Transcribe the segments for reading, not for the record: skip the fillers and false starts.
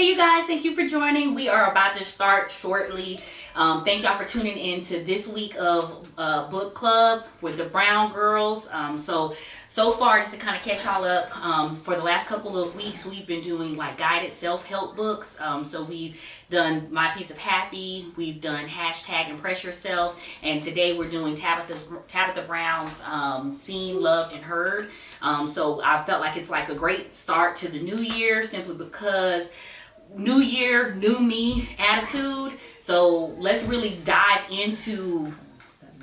Hey you guys, thank you for joining. We are about to start shortly. Thank y'all for tuning in to this week of Book Club with the Brown Girls. So far, just to kind of catch y'all up, for the last couple of weeks, we've been doing like guided self-help books. So we've done My Piece of Happy, we've done hashtag Impress Yourself, and today we're doing Tabitha Brown's Seen, Loved, and Heard. So I felt like it's like a great start to the new year, simply because new year, new me attitude. So let's really dive into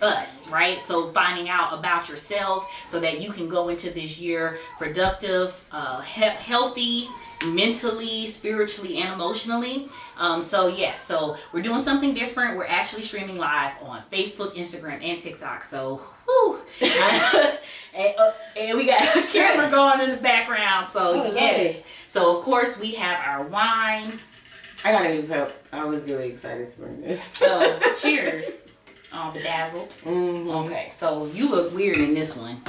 us, right? So finding out about yourself so that you can go into this year productive, healthy, mentally, spiritually, and emotionally. So we're doing something different. We're actually streaming live on Facebook, Instagram, and TikTok. So whew. and we got a camera going in the background. So yes. So of course we have our wine. I gotta need help. I was really excited to bring this. So cheers. Bedazzled. Mm-hmm. Okay, so you look weird in this one.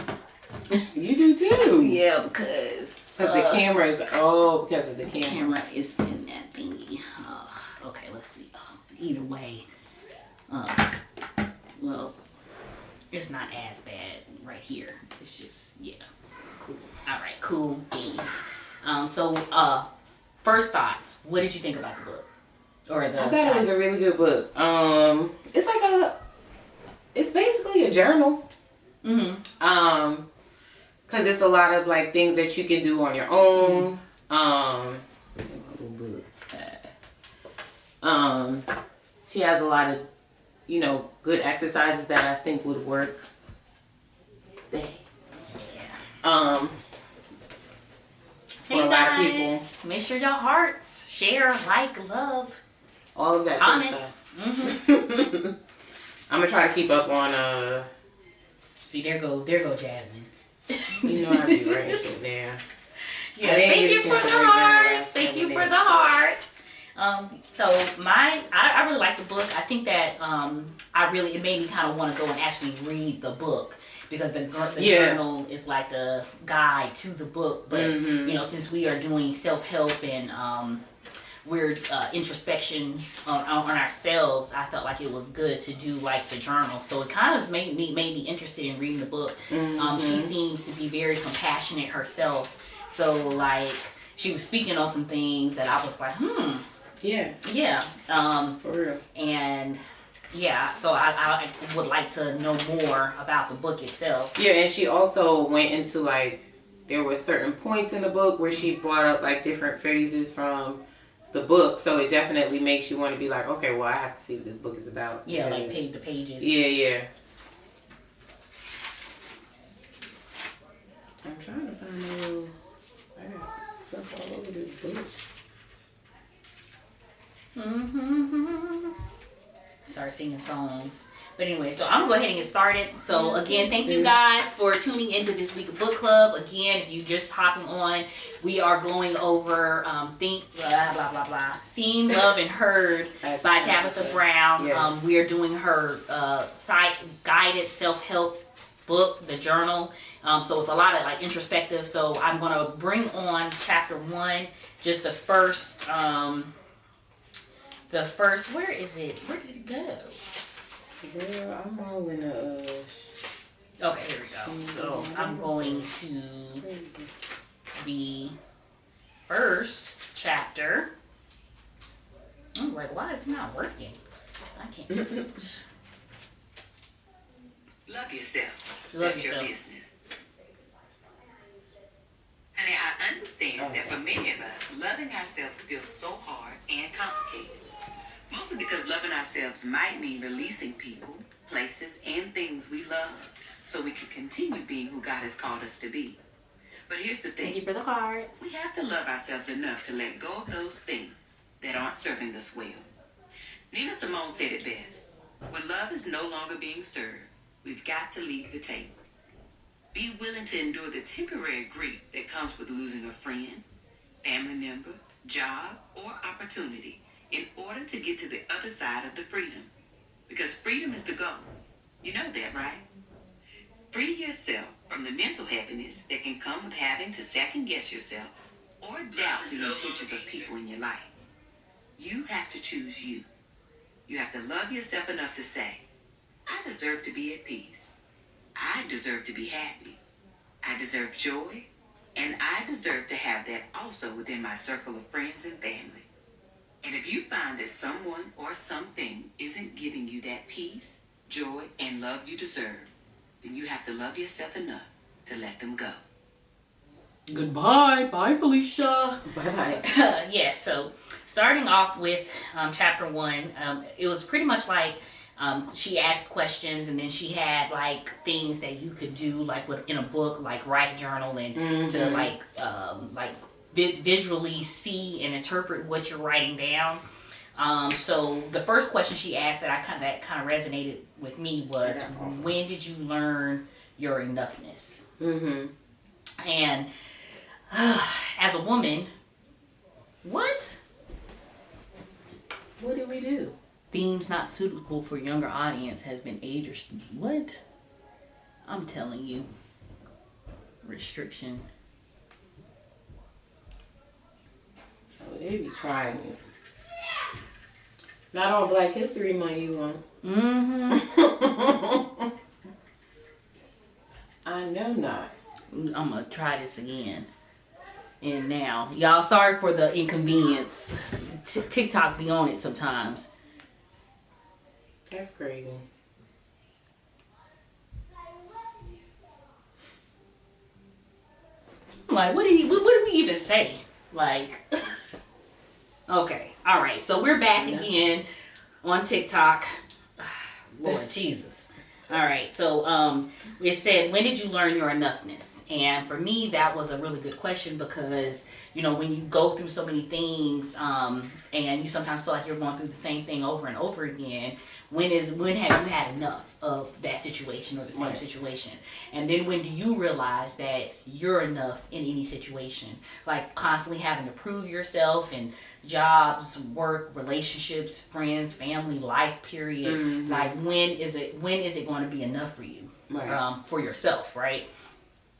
You do too. Yeah, because the camera is because of the camera is in that thingy. Okay, let's see. Either way, well, it's not as bad right here. It's just cool. All right, cool beans. First thoughts. What did you think about the book? I thought it was a really good book. It's basically a journal. Mm-hmm. Because it's a lot of like things that you can do on your own. She has a lot of, good exercises that I think would work. Yeah. For a lot of people. Make sure your hearts, share, like, love, all of that comment. Good stuff. Mm-hmm. I'm gonna try to keep up on See, there go Jasmine. You know I be writing shit there. Yeah, thank you for the hearts. Thank you for the hearts. I really like the book. I think that it made me kind of want to go and actually read the book, because the journal is like the guide to the book. But since we are doing self-help and we're introspection on ourselves, I felt like it was good to do like the journal. So it kind of made me interested in reading the book. She seems to be very compassionate herself. So like she was speaking on some things that I was like, Yeah. For real. And so I would like to know more about the book itself. Yeah, and she also went into like, there were certain points in the book where she brought up like different phrases from the book, so it definitely makes you want to be like, okay, well, I have to see what this book is about. Yeah, like the pages. Yeah. I'm trying to find I got stuff all over this book. Start singing songs. But anyway, so I'm going to go ahead and get started. So again, thank you guys for tuning into this week of Book Club. Again, if you just hopping on, we are going over Seen, Loved, and Heard by Tabitha Brown. Yes. We are doing her guided self-help book, the journal. So it's a lot of like introspective. So I'm going to bring on chapter 1, just the first, where is it? Where did it go? Girl, I'm all in okay, here we go. So I'm going to the first chapter. I'm like, why is it not working? I can't. Love yourself. That's your business. Honey, I understand that for many of us, loving ourselves feels so hard and complicated. Mostly because loving ourselves might mean releasing people, places, and things we love so we can continue being who God has called us to be. But here's the thing. Thank you for the hearts. We have to love ourselves enough to let go of those things that aren't serving us well. Nina Simone said it best. When love is no longer being served, we've got to leave the table. Be willing to endure the temporary grief that comes with losing a friend, family member, job, or opportunity, in order to get to the other side of the freedom. Because freedom is the goal. You know that, right? Free yourself from the mental happiness that can come with having to second guess yourself or doubt the intentions of people in your life. You have to choose you. You have to love yourself enough to say, I deserve to be at peace. I deserve to be happy. I deserve joy. And I deserve to have that also within my circle of friends and family. And if you find that someone or something isn't giving you that peace, joy, and love you deserve, then you have to love yourself enough to let them go. Goodbye. Bye, Felicia. Bye. Yeah, so starting off with chapter 1, it was pretty much like she asked questions, and then she had like things that you could do like in a book, like write a journal and to like visually see and interpret what you're writing down. So the first question she asked that kind of resonated with me was, when did you learn your enoughness? And as a woman, what did we do? Themes not suitable for younger audience has been age restricted. What? I'm telling you. Restriction. Oh, they be trying it. Not on Black History Month, you want. I know not. I'm gonna try this again. And now, y'all, sorry for the inconvenience. TikTok be on it sometimes. That's crazy. I'm like, what did we even say? Like, okay, all right. So we're back again on TikTok. Lord Jesus. All right. So it said, when did you learn your enoughness? And for me, that was a really good question because, you know, when you go through so many things and you sometimes feel like you're going through the same thing over and over again, when have you had enough of that situation or the same situation? And then when do you realize that you're enough in any situation? Like constantly having to prove yourself in jobs, work, relationships, friends, family, life, period. Like when is it going to be enough for you? For yourself, right?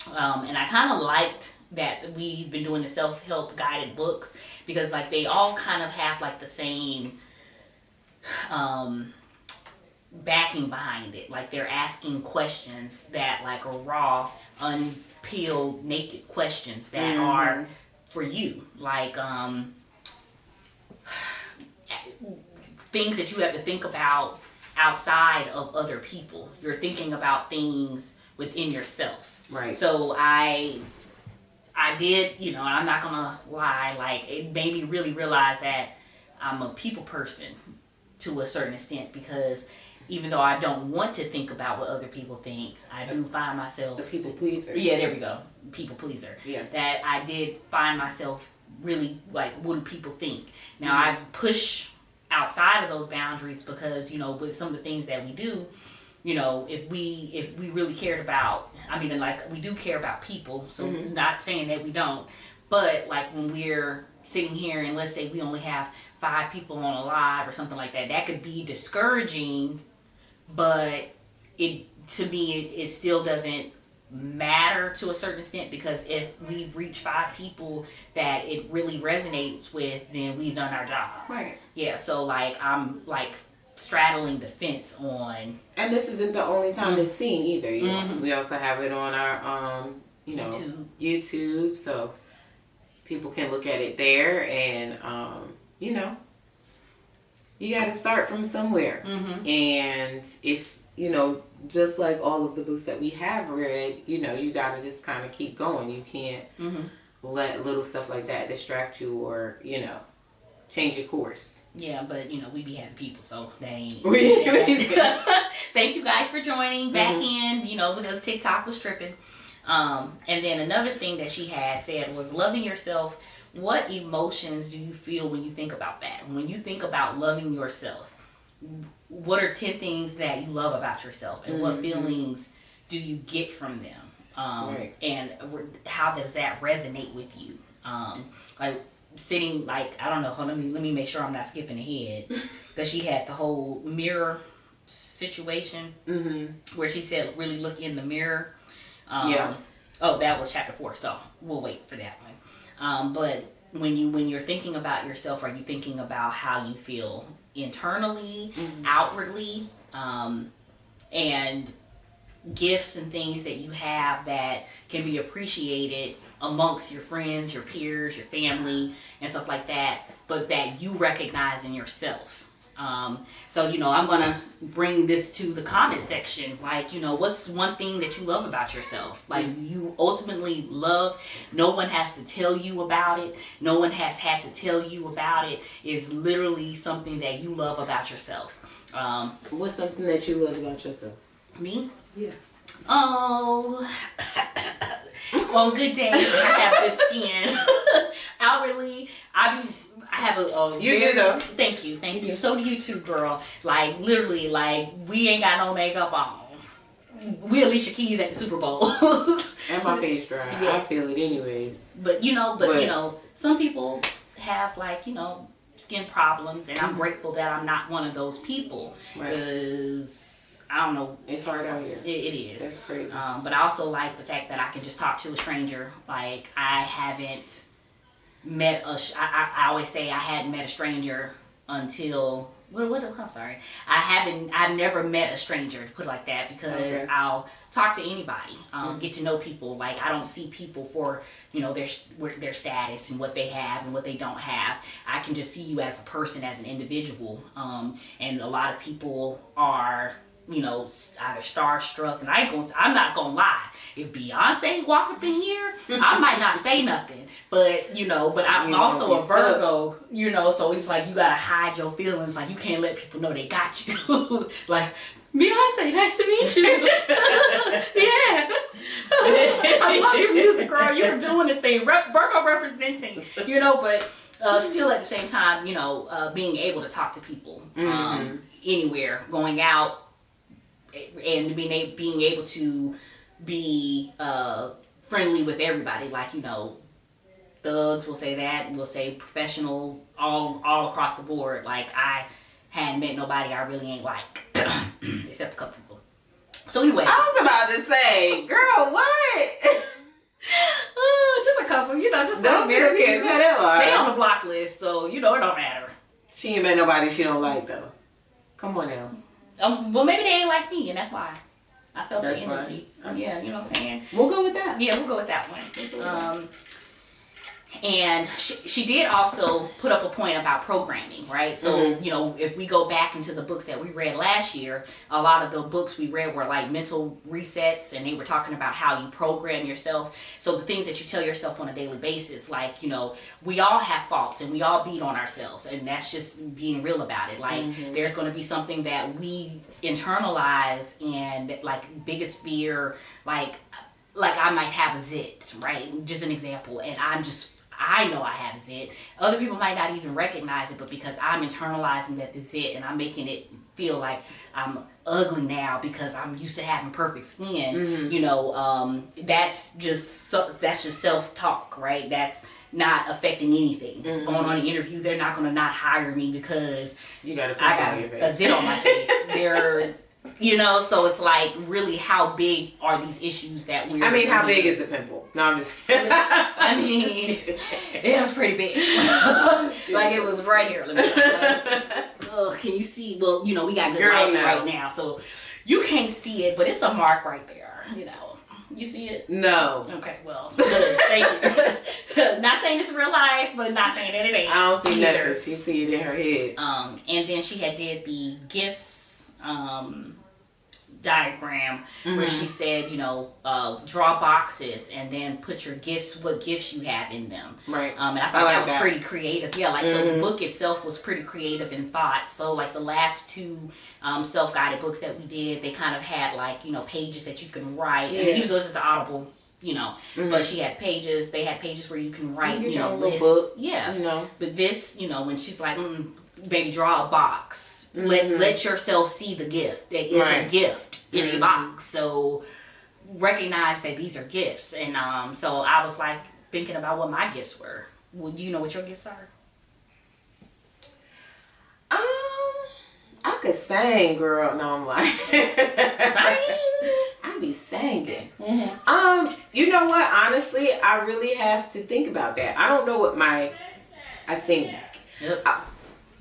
And I kind of liked that we've been doing the self-help guided books because like they all kind of have like the same backing behind it. Like they're asking questions that like are raw, unpeeled, naked questions that are for you. Like things that you have to think about outside of other people. You're thinking about things within yourself. Right. So I did, you know, and I'm not gonna lie, like it made me really realize that I'm a people person to a certain extent because even though I don't want to think about what other people think, I do find myself a people pleaser. Yeah, there we go. People pleaser. Yeah. That I did find myself really like, what do people think? Now I push outside of those boundaries because, you know, with some of the things that we do, you know, if we really cared about, I mean, like we do care about people, so not saying that we don't, but like when we're sitting here and let's say we only have 5 people on a live or something like that, that could be discouraging, but to me it still doesn't matter to a certain extent because if we've reached 5 people that it really resonates with, then we've done our job. Right. Yeah, so like I'm like straddling the fence on, and this isn't the only time it's seen either. You know? We also have it on our you know, YouTube, so people can look at it there, and you know, you got to start from somewhere. And if you know, just like all of the books that we have read, you know, you got to just kind of keep going. You can't let little stuff like that distract you or, you know, change your course. Yeah, but you know, we be having people, so they ain't. Thank you guys for joining back in, you know, because TikTok was tripping. And then another thing that she had said was loving yourself. What emotions do you feel when you think about that? When you think about loving yourself, what are 10 things that you love about yourself, and what feelings do you get from them? And how does that resonate with you? Like sitting, like, I don't know, let me make sure I'm not skipping ahead, because she had the whole mirror situation where she said really look in the mirror. Oh, that was chapter 4, so we'll wait for that one. But when you're thinking about yourself, are you thinking about how you feel internally, outwardly, and gifts and things that you have that can be appreciated amongst your friends, your peers, your family, and stuff like that, but that you recognize in yourself. So, you know, I'm going to bring this to the comment section. Like, you know, what's one thing that you love about yourself? Like, you ultimately love. No one has to tell you about it. No one has had to tell you about it. It's literally something that you love about yourself. What's something that you love about yourself? Me? Yeah. Oh, on good days, I have good skin. Outwardly, I have a you do though. Thank you. So do you too, girl. Like, literally, like, we ain't got no makeup on. We Alicia Keys at the Super Bowl. And my face dry. Yeah. I feel it anyways. But you know, some people have, like, you know, skin problems, and I'm grateful that I'm not one of those people. Because I don't know. It's hard out here. It is. That's crazy. But I also like the fact that I can just talk to a stranger. Like, I haven't met I always say I hadn't met a stranger until, I'm sorry. I've never met a stranger, to put it like that, because I'll talk to anybody, get to know people. Like, I don't see people for, you know, their status and what they have and what they don't have. I can just see you as a person, as an individual. And a lot of people are, you know, either starstruck, and I'm not gonna lie. If Beyonce walked up in here, I might not say nothing. But, you know, I'm also a Virgo, you know, so it's like you gotta hide your feelings. Like, you can't let people know they got you. Like, Beyonce, nice to meet you. Yeah. I love your music, girl. You're doing the thing. Virgo representing, you know, but still at the same time, you know, being able to talk to people anywhere, going out, and being able to be friendly with everybody. Like, you know, thugs will say that, we'll say professional, all across the board. Like, I hadn't met nobody I really ain't like, except a couple people. So anyway, I was about to say, girl, what? Just a couple, you know, just those very kids. they on the block list, so, you know, it don't matter. She ain't met nobody she don't like though. Come on now. Well, maybe they ain't like me, and that's why I felt that's the energy. Right. Yeah, you know what I'm saying? We'll go with that. Yeah, we'll go with that one. And she did also put up a point about programming, right? So, you know, if we go back into the books that we read last year, a lot of the books we read were like mental resets, and they were talking about how you program yourself. So the things that you tell yourself on a daily basis, like, you know, we all have faults and we all beat on ourselves, and that's just being real about it. Like, there's going to be something that we internalize, and like biggest fear, like I might have a zit, right? Just an example. And I know I have a zit. Other people might not even recognize it, but because I'm internalizing that the zit, and I'm making it feel like I'm ugly now because I'm used to having perfect skin, you know, that's just self-talk, right? That's not affecting anything. Going on an interview, they're not going to not hire me because I got a zit on my face. You know, so it's like, really, how big are these issues that we're... I mean, how big is the pimple? No, I'm just kidding. I mean, it was pretty big. Like, it was right here. Let me can you see? Well, you know, we got good lighting right now, so you can't see it, but it's a mark right there, you know. You see it? No. Okay, well, good. Thank you. Not saying it's real life, but not saying that it ain't. I don't see nothing. She see it in her head. And then she did the gifts diagram where she said, you know, draw boxes and then put your gifts, what gifts you have in them. Right. And I thought that was pretty creative. Yeah, like, so the book itself was pretty creative in thought. So, like, the last two self-guided books that we did, they kind of had, like, you know, pages that you can write. And even though this is the Audible, you know, but they had pages where you can write, you know, lists. Book, yeah. You know. But this, you know, when she's like, baby, draw a box. Let yourself see the gift. That is a gift in a box. So recognize that these are gifts. And so I was like thinking about what my gifts were. Well, do you know what your gifts are? I could sing, girl. No, I'm like, Sing? I be singing. You know what? Honestly, I really have to think about that. I don't know what I think. Yep.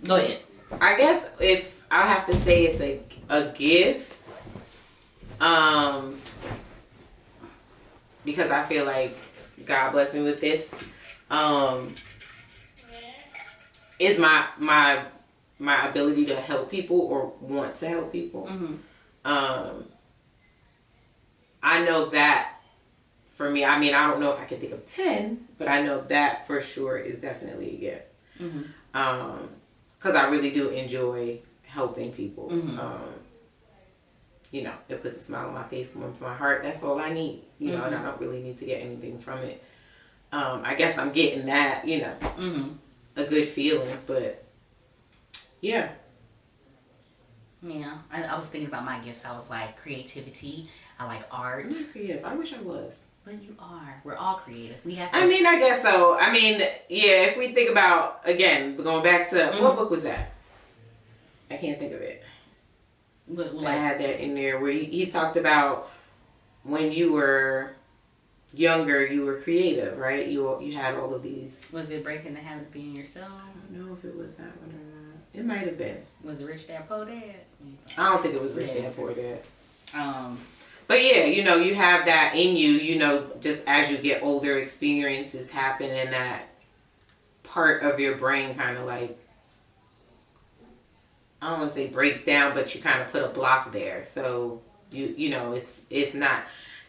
Go ahead. I guess if I have to say it's a gift, because I feel like God blessed me with this, is my ability to help people or want to help people. I know that for me, I mean, I don't know if I can think of 10, but I know that for sure is definitely a gift. Because I really do enjoy helping people. You know, it puts a smile on my face, warms my heart. That's all I need. You know, and I don't really need to get anything from it. I guess I'm getting that, you know, a good feeling, but yeah. Yeah, I was thinking about my gifts. I was like creativity. I like art. I'm not creative. I wish I was. But you are. We're all creative. We have to. I mean, I guess so. I mean, yeah, if we think about, again, going back to, what book was that? I can't think of it. I had that in there where he talked about when you were younger, you were creative, right? You had all of these. Was it Breaking the Habit of Being Yourself? I don't know if it was that one or not. It might have been. Was it Rich Dad Poor Dad? I don't think it was Rich Dad Poor Dad. But yeah, you know, you have that in you, you know, just as you get older, experiences happen and that part of your brain kind of like, I don't want to say breaks down, but you kind of put a block there. So you know, it's not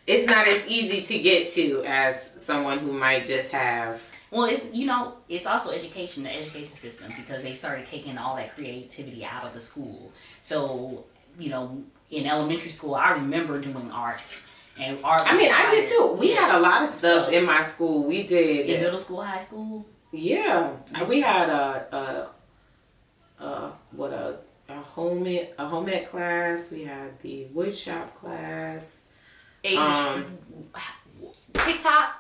as easy to get to as someone who might just have. Well, it's, you know, it's also education, the education system, because they started taking all that creativity out of the school. So, you know, in elementary school, I remember doing art. And art. I mean, I did too. We had a lot of stuff in my school. We did in middle school, high school. Yeah, we had a home ec class. We had the wood shop class. TikTok.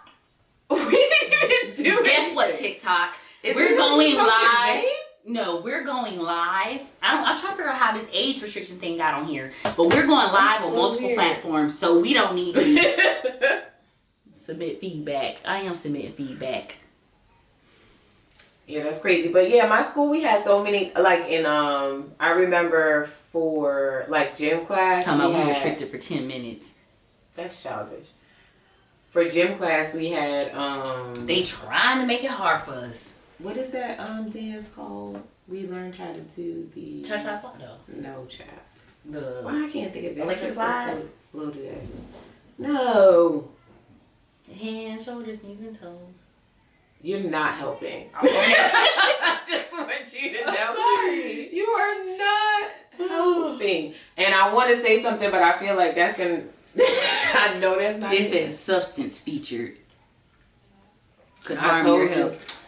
We didn't even do. Guess what? TikTok. We're going live. No, we're going live. I'm trying to figure out how this age restriction thing got on here, but we're going live on multiple platforms, so we don't need to submit feedback. I am submitting feedback. Yeah, that's crazy. But yeah, my school, we had so many, like in, I remember for like gym class. We were restricted for 10 minutes. That's childish. For gym class, we had, they trying to make it hard for us. What is that dance called? We learned how to do the... Cha-cha slide? No, chap. Why I can't think of it. Electric slide? Slow today. No. Hands, shoulders, knees, and toes. You're not helping. Okay. I just want you to know. I'm sorry. You are not helping. And I want to say something, but I feel like that's going to... I know that's not... It says substance featured. Could I harm told your you. health.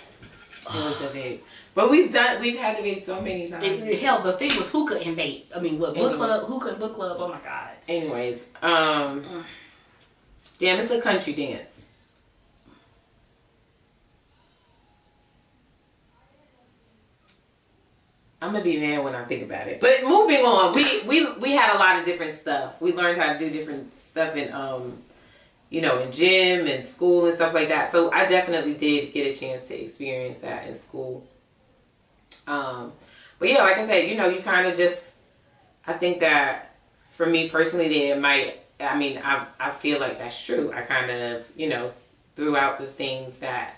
It was a vape. But we've had to vape so many times. Hell, the thing was hookah and vape. I mean, what, book club, hookah and book club. Oh my God. Anyways, damn, it's a country dance. I'm gonna be mad when I think about it. But moving on, we had a lot of different stuff. We learned how to do different stuff in you know, in gym and school and stuff like that. So I definitely did get a chance to experience that in school. But yeah, like I said, you know, you kind of just, I think that for me personally, I feel like that's true. I kind of, you know, throughout the things that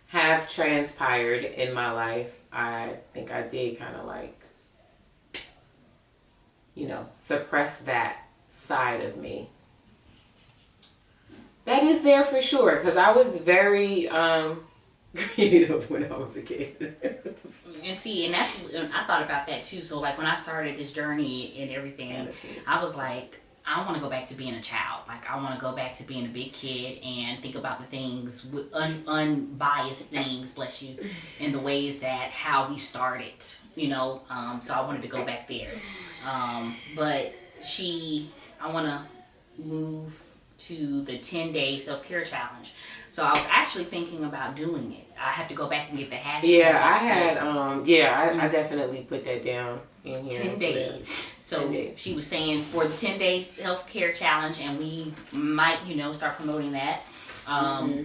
have transpired in my life, I think I did kind of like, you know, suppress that side of me. That is there for sure, because I was very creative when I was a kid. And see, and I thought about that too. So like when I started this journey and everything, I was like, I want to go back to being a child. Like I want to go back to being a big kid and think about the things, unbiased things, bless you, in the ways that how we started, you know. So I wanted to go back there. But I want to move to the 10-day self-care challenge. So I was actually thinking about doing it. I have to go back and get the hashtag. Yeah, I had, I definitely put that down in here. 10 days. So she was saying for the 10-day self-care challenge, and we might, start promoting that.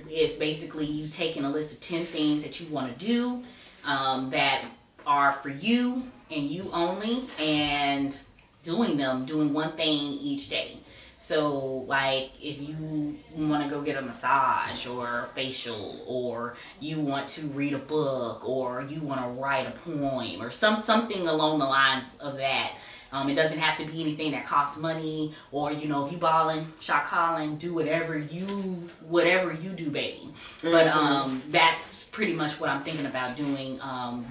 It's basically you taking a list of 10 things that you want to do that are for you and you only, and doing one thing each day. So like if you want to go get a massage or a facial, or you want to read a book, or you want to write a poem, or something along the lines of that. It doesn't have to be anything that costs money, or if you ballin', shot calling, do whatever you do, baby. But that's pretty much what I'm thinking about doing,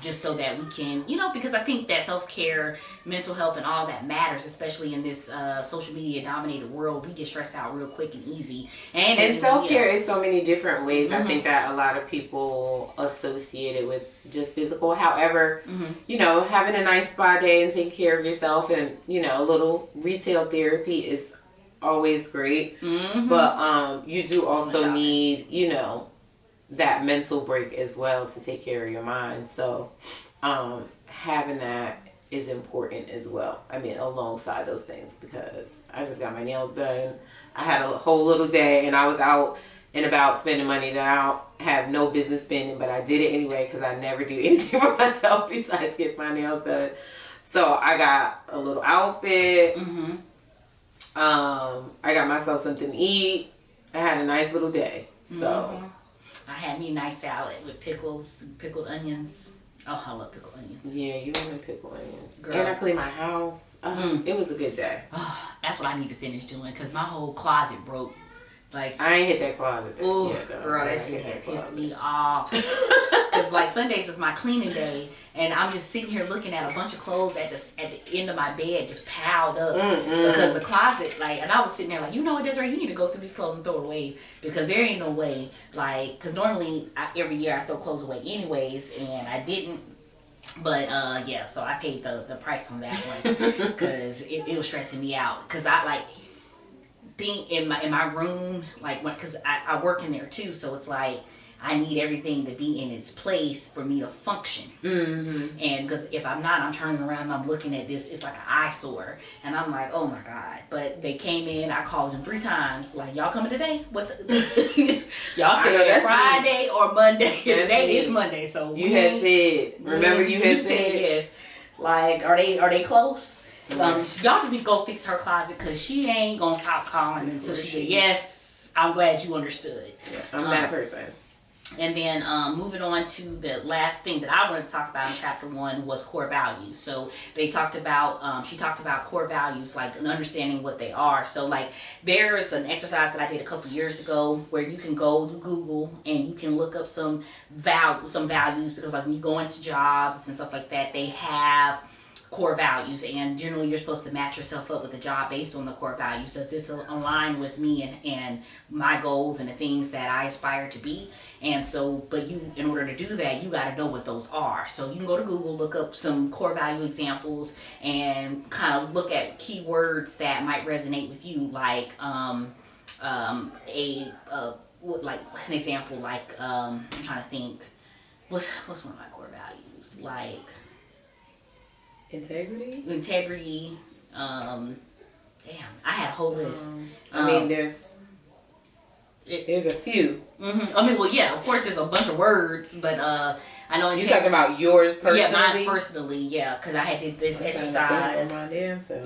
just so that we can, because I think that self-care, mental health, and all that matters, especially in this social media dominated world. We get stressed out real quick and easy. And self-care is so many different ways. I think that a lot of people associate it with just physical. However, having a nice spa day and taking care of yourself, and a little retail therapy is always great. But you do also need, that mental break as well to take care of your mind. So having that is important as well. I mean, alongside those things, because I just got my nails done. I had a whole little day, and I was out and about spending money that I don't have no business spending, but I did it anyway because I never do anything for myself besides get my nails done. So I got a little outfit. I got myself something to eat. I had a nice little day. So I had me a nice salad with pickles, pickled onions. Oh, I love pickled onions. Yeah, you love pickled onions. Girl. And I cleaned my house. It was a good day. That's what I need to finish doing, because my whole closet broke. Like, I ain't hit that closet. Oh, girl, that shit had pissed me off. Because like Sundays is my cleaning day, and I'm just sitting here looking at a bunch of clothes at the end of my bed, just piled up. Because the closet, like, and I was sitting there like, you know what, Desiree, you need to go through these clothes and throw it away, because there ain't no way, like, because normally every year I throw clothes away anyways, and I didn't. But yeah, so I paid the price on that one, because it was stressing me out, because I like think in my room, like, because I work in there too, so it's like I need everything to be in its place for me to function. And because if I'm not, I'm turning around and I'm looking at this, it's like an eyesore, and I'm like, oh my god. But they came in, I called them 3 times, like, y'all coming today? What's y'all said Friday or Monday. Today is Monday, so you had said, remember you had said yes. Like, are they close? Y'all just need to go fix her closet, because she ain't gonna stop calling until she said, yes, I'm glad you understood. Yeah, I'm that person. And then moving on to the last thing that I wanted to talk about in chapter 1 was core values. So they talked about, she talked about core values, like, and understanding what they are. So like, there is an exercise that I did a couple years ago where you can go to Google and you can look up some values, because like when you go into jobs and stuff like that, they have core values, and generally you're supposed to match yourself up with the job based on the core values. Does this align with me and my goals and the things that I aspire to be? And so, but you, in order to do that, you got to know what those are. So you can go to Google, look up some core value examples, and kind of look at keywords that might resonate with you, like like an example, like I'm trying to think, what's one of my core values, like integrity. Damn, I had a whole list. I mean, there's a few. I mean, well, yeah, of course, there's a bunch of words, but I know you're talking about yours personally. Yeah, mine personally. Yeah, because I had did this exercise.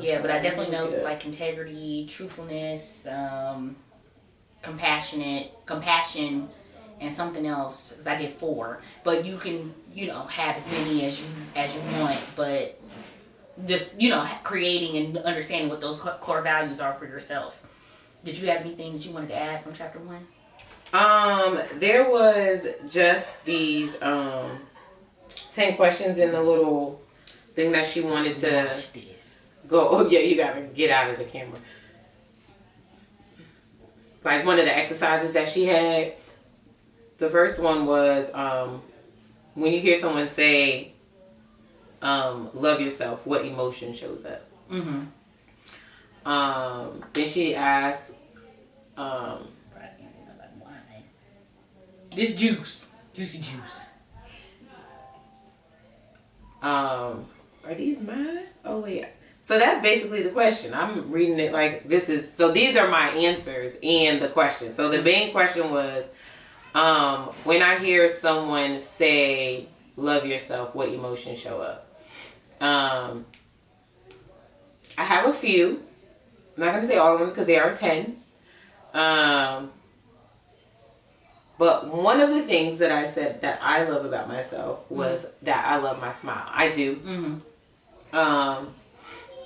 Yeah, but I definitely know it's like integrity, truthfulness, compassion, and something else. Because I did 4, but you can, have as many as you want, but just, creating and understanding what those core values are for yourself. Did you have anything that you wanted to add from chapter 1? There was just these 10 questions in the little thing that she wanted to go. Oh yeah, you gotta get out of the camera. Like one of the exercises that she had. The first one was when you hear someone say love yourself, what emotion shows up? Then she asked this juicy juice. Are these mine? Oh wait. So that's basically the question. I'm reading it like this is, so these are my answers and the question. So the main question was, when I hear someone say, love yourself, what emotions show up? I have a few. I'm not going to say all of them because they are 10. But one of the things that I said that I love about myself was that I love my smile. I do. Mm-hmm.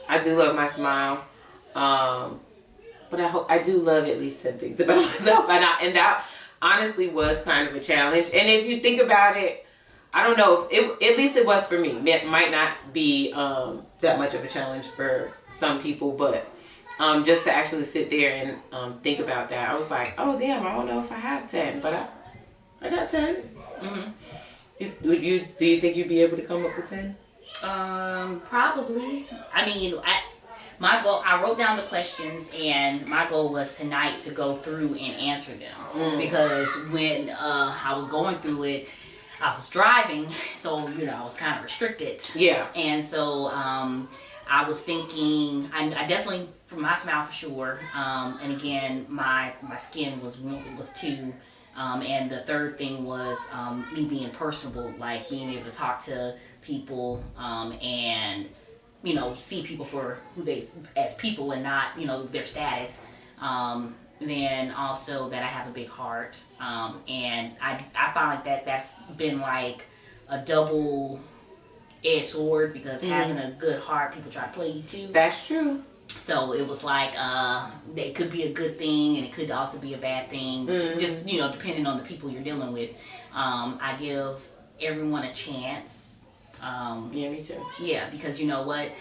I do love my smile. But I do love at least 10 things about myself. And that honestly was kind of a challenge. And if you think about it, I don't know, at least it was for me. It might not be that much of a challenge for some people, but just to actually sit there and think about that, I was like, oh damn, I don't know if I have 10, but I got 10. Mm-hmm. Do you think you'd be able to come up with 10? Probably. I mean, my goal, I wrote down the questions, and my goal was tonight to go through and answer them. Because when I was going through it, I was driving, so I was kind of restricted. Yeah. And so I was thinking, I definitely, for my smile for sure, and again, my skin was too. And the third thing was me being personable, like being able to talk to people and see people for who they as people and not their status. Then also that I have a big heart, and I find like that's been like a double-edged sword, because having a good heart, people try to play you too. That's true. So it was like it could be a good thing, and it could also be a bad thing, just depending on the people you're dealing with. I give everyone a chance. Yeah, me too. Yeah, because you know what,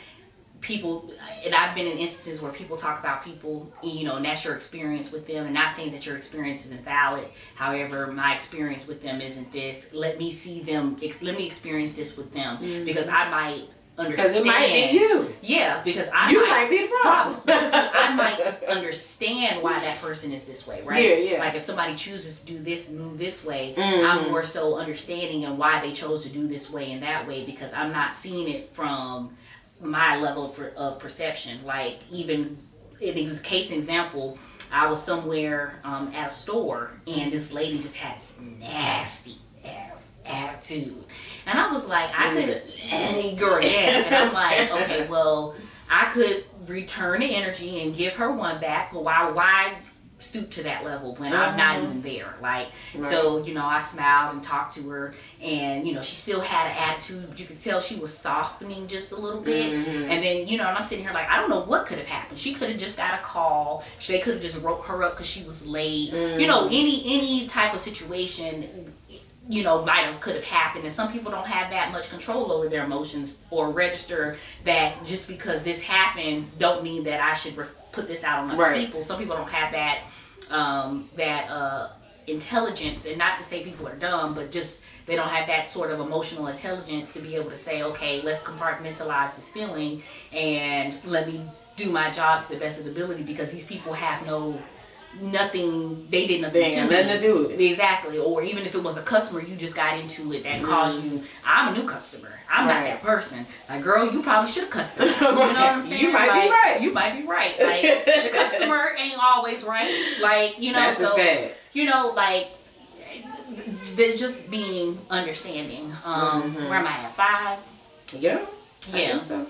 people, and I've been in instances where people talk about people, and that's your experience with them, and not saying that your experience isn't valid. However, my experience with them isn't this. Let me see them. Let me experience this with them, because I might understand. Because it might be you. Yeah, because you might be the problem. Because I might understand why that person is this way, right? Yeah, yeah. Like if somebody chooses to do this, move this way, I'm more so understanding and why they chose to do this way and that way, because I'm not seeing it from my level of perception. Like even in this case example, I was somewhere at a store, and this lady just had this nasty ass attitude, and I was like, I could, girl, yeah, and I'm like, okay, well, I could return the energy and give her one back, but why stoop to that level when I'm not even there? Like, so I smiled and talked to her, and she still had an attitude, but you could tell she was softening just a little bit. And then and I'm sitting here like, I don't know what could have happened. She could have just got a call. They could have just wrote her up because she was late. Any type of situation could have happened. And some people don't have that much control over their emotions, or register that just because this happened don't mean that I should put this out on other people. Some people don't have that intelligence, and not to say people are dumb, but just they don't have that sort of emotional intelligence to be able to say, okay, let's compartmentalize this feeling and let me do my job to the best of the ability, because these people have nothing, they did nothing to do it. Exactly. Or even if it was a customer you just got into it that caused you, I'm a new customer, I'm not that person. Like, girl, you probably should have cussed them out. You know what I'm saying? You might be right. You might be right. Like, the customer ain't always right. Like, that's so a fact. Like, they're just being understanding. Where am I at? 5? Yeah. I think so.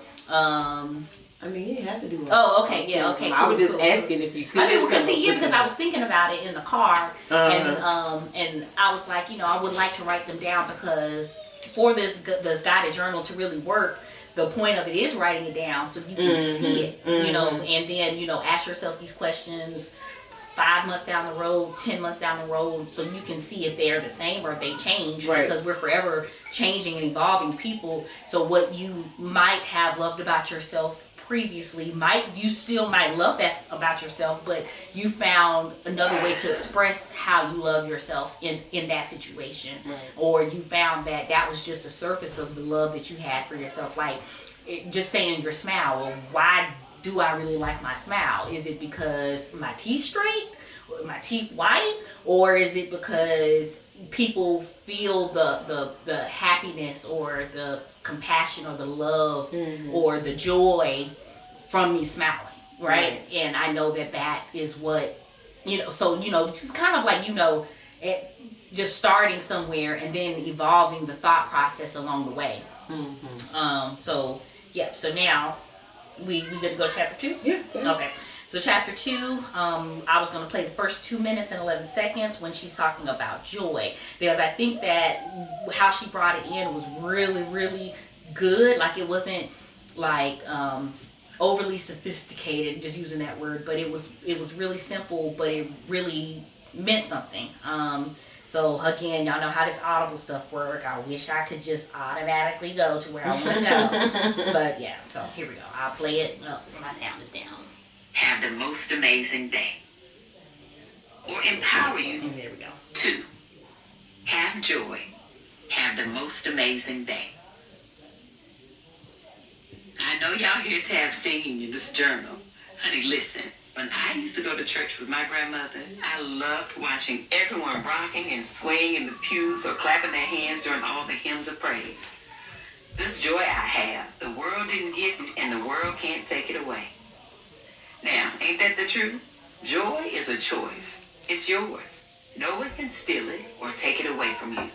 I mean, you didn't have to do it. Oh, okay, yeah, okay. Cool, I was just asking if you could. I mean, because I was thinking about it in the car, and I was like, I would like to write them down, because for this guided journal to really work, the point of it is writing it down so you can see it, and then ask yourself these questions 5 months down the road, 10 months down the road, so you can see if they're the same or if they change, because we're forever changing and evolving people. So what you might have loved about yourself previously, you still might love that about yourself, but you found another way to express how you love yourself in that situation, or you found that was just a surface of the love that you had for yourself. Like, just saying your smile, well, why do I really like my smile? Is it because my teeth straight, or my teeth white, or is it because people feel the happiness or the compassion or the love or the joy from me smiling, right? And I know that is what, so, just kind of like, just starting somewhere and then evolving the thought process along the way. So now we good to go to chapter 2? Yeah. Okay. So chapter 2, I was going to play the first 2 minutes and 11 seconds when she's talking about joy, because I think that how she brought it in was really, really good. Like, it wasn't like overly sophisticated, just using that word, but it was really simple, but it really meant something. So again, y'all know how this Audible stuff work. I wish I could just automatically go to where I want to go. But yeah, so here we go. I'll play it. Oh, my sound is down. Have the most amazing day. Or empower you. There we go. 2. Have joy. Have the most amazing day. I know y'all hear Tab singing in this journal. Honey, listen. When I used to go to church with my grandmother, I loved watching everyone rocking and swaying in the pews or clapping their hands during all the hymns of praise. This joy I have, the world didn't get it and the world can't take it away. Now, ain't that the truth? Joy is a choice. It's yours. No one can steal it or take it away from you.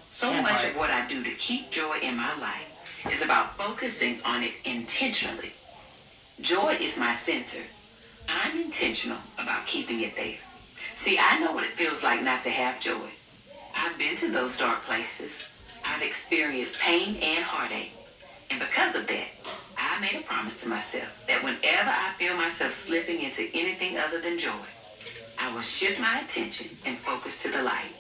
So much of what I do to keep joy in my life is about focusing on it intentionally. Joy is my center. I'm intentional about keeping it there. See, I know what it feels like not to have joy. I've been to those dark places. I've experienced pain and heartache. And because of that, I made a promise to myself that whenever I feel myself slipping into anything other than joy, I will shift my attention and focus to the light.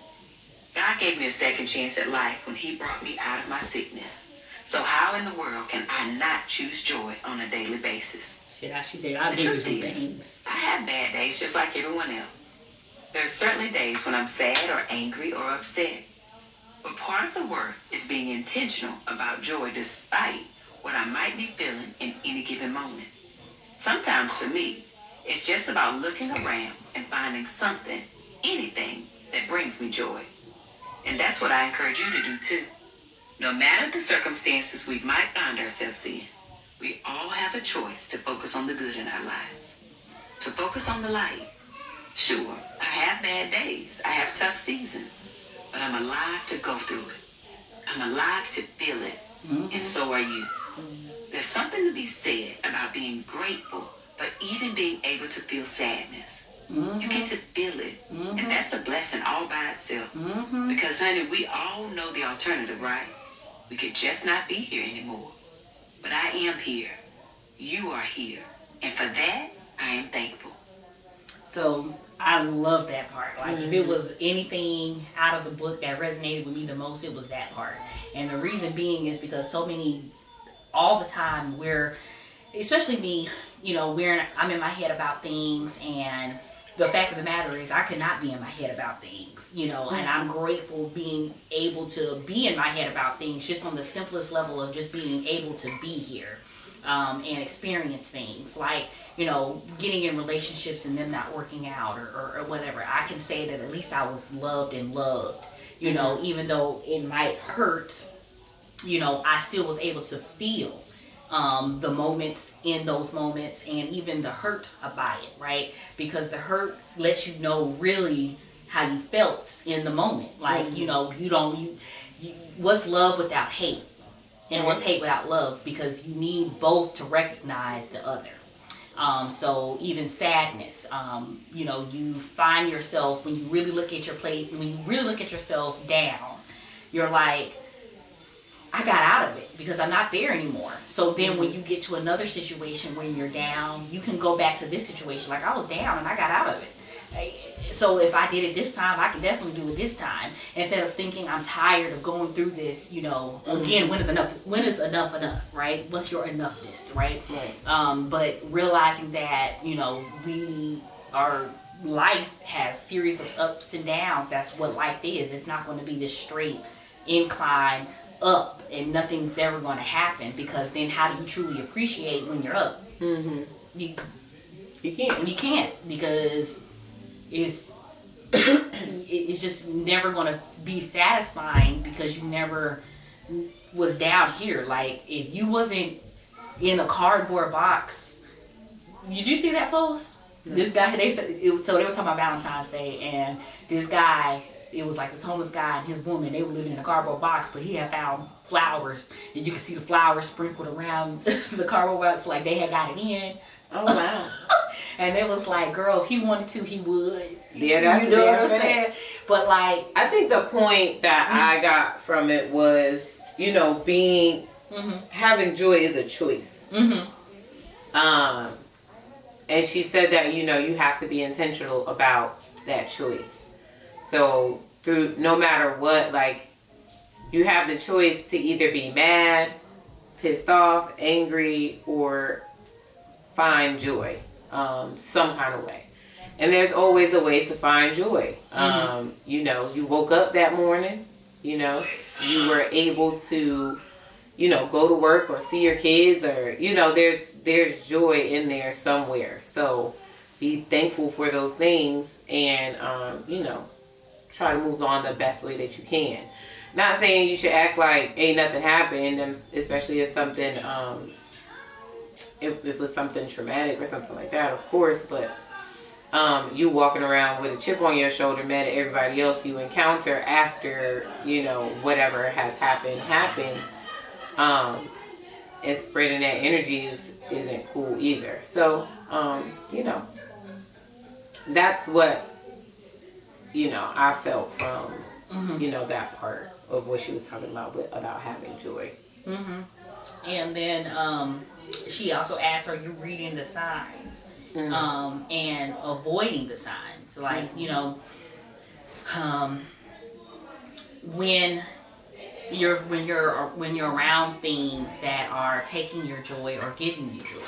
God gave me a second chance at life when he brought me out of my sickness. So how in the world can I not choose joy on a daily basis? She said, I've been through some things. I have bad days just like everyone else. There's certainly days when I'm sad or angry or upset. But part of the work is being intentional about joy despite what I might be feeling in any given moment. Sometimes for me, it's just about looking around and finding something, anything, that brings me joy. And that's what I encourage you to do too. No matter the circumstances we might find ourselves in, we all have a choice to focus on the good in our lives, to focus on the light. Sure, I have bad days, I have tough seasons, but I'm alive to go through it. I'm alive to feel it, and so are you. There's something to be said about being grateful, but even being able to feel sadness. You get to feel it, and that's a blessing all by itself. Because, honey, we all know the alternative, right? We could just not be here anymore. But I am here. You are here. And for that, I am thankful. So I love that part. Like, if it was anything out of the book that resonated with me the most, it was that part. And the reason being is because all the time especially me, I'm in my head about things, and the fact of the matter is I could not be in my head about things, and I'm grateful being able to be in my head about things just on the simplest level of just being able to be here and experience things like, getting in relationships and them not working out or whatever. I can say that at least I was loved and loved, even though it might hurt, I still was able to feel the moments in those moments, and even the hurt about it, right? Because the hurt lets you know really how you felt in the moment. Like, what's love without hate, and what's hate without love, because you need both to recognize the other. So even sadness, you find yourself, when you really look at your plate, when you really look at yourself down, you're like, I got out of it because I'm not there anymore. So then when you get to another situation when you're down, you can go back to this situation. Like, I was down and I got out of it. So if I did it this time, I can definitely do it this time. Instead of thinking I'm tired of going through this, again, when is enough enough, right? What's your enoughness, right? But realizing that, our life has series of ups and downs. That's what life is. It's not going to be this straight incline up and nothing's ever going to happen, because then how do you truly appreciate when you're up? You can't, because it's just never going to be satisfying, because you never was down here. Like, if you wasn't in a cardboard box did you see that post? No. This guy, so they were talking about Valentine's Day, and this guy, it was like this homeless guy and his woman, they were living in a cardboard box, but he had found flowers, and you could see the flowers sprinkled around the cardboard box, like they had got it in. Oh, wow. And it was like, girl, if he wanted to, he would. Yeah, that's you know what I'm saying? But like, I think the point that I got from it was, you know, being, having joy is a choice. And she said that, you know, you have to be intentional about that choice. So through, no matter what, like, you have the choice to either be mad, pissed off, angry, or find joy, some kind of way. And there's always a way to find joy. You know, you woke up that morning, you know, you were able to, you know, go to work or see your kids, or, you know, there's joy in there somewhere. So be thankful for those things, and, you know, try to move on the best way that you can. Not saying you should act like ain't nothing happened, especially if something, if it was something traumatic or something like that, of course, but you walking around with a chip on your shoulder, mad at everybody else you encounter after, you know, whatever has happened, and spreading that energy isn't cool either. So, you know, that's what, you know, I felt from, you know, that part of what she was talking about having joy. And then she also asked, are you reading the signs? And avoiding the signs? Like, you know, when you're around things that are taking your joy or giving you joy,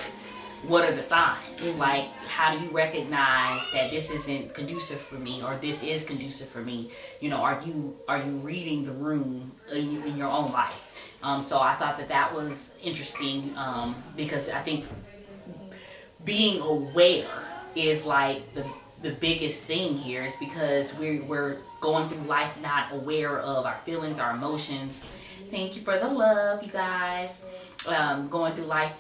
what are the signs? Like, how do you recognize that this isn't conducive for me, or this is conducive for me? You know, are you reading the room in your own life? So I thought that was interesting, because I think being aware is like the biggest thing here, is because we're going through life not aware of our feelings, our emotions. Thank you for the love, you guys. Going through life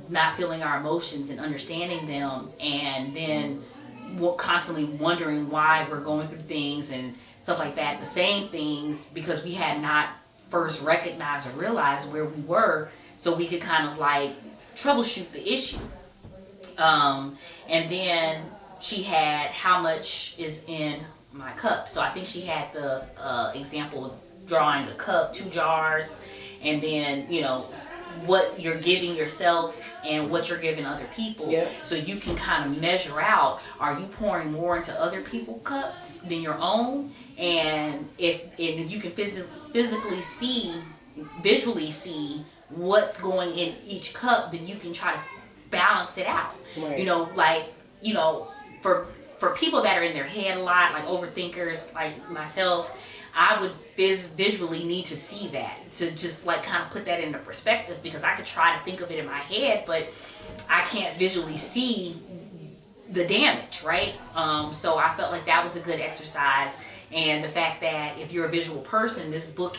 not feeling our emotions and understanding them, and then constantly wondering why we're going through things and stuff like that, the same things, because we had not first recognized or realized where we were, so we could kind of like troubleshoot the issue. And then she had how much is in my cup. So I think she had the example of drawing a cup, 2 jars, and then, you know, what you're giving yourself and what you're giving other people. So you can kind of measure out, are you pouring more into other people's cup than your own? And if you can visually see what's going in each cup, then you can try to balance it out. You know, like, you know, for people that are in their head a lot, like overthinkers like myself, I would visually need to see that, to just like kind of put that into perspective, because I could try to think of it in my head, but I can't visually see the damage, right? So I felt like that was a good exercise. And the fact that if you're a visual person, this book,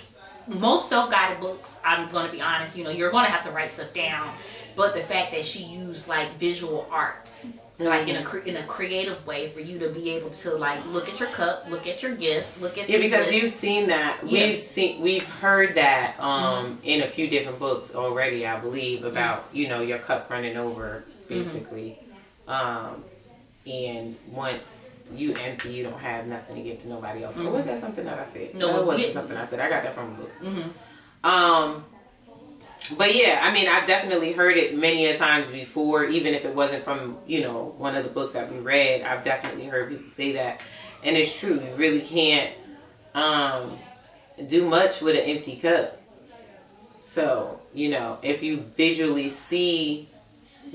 most self-guided books, I'm going to be honest, you know, you're going to have to write stuff down. But the fact that she used like visual arts, like in a creative way, for you to be able to like look at your cup, look at your gifts, look at because you've seen that, we've heard that in a few different books already, I believe, about you know, your cup running over basically, and once you empty, you don't have nothing to give to nobody else. Or was that something that I said? No, it wasn't something I said. I got that from a book. But yeah, I mean, I've definitely heard it many a times before, even if it wasn't from, you know, one of the books that we read. I've definitely heard people say that. And it's true. You really can't do much with an empty cup. So, you know, if you visually see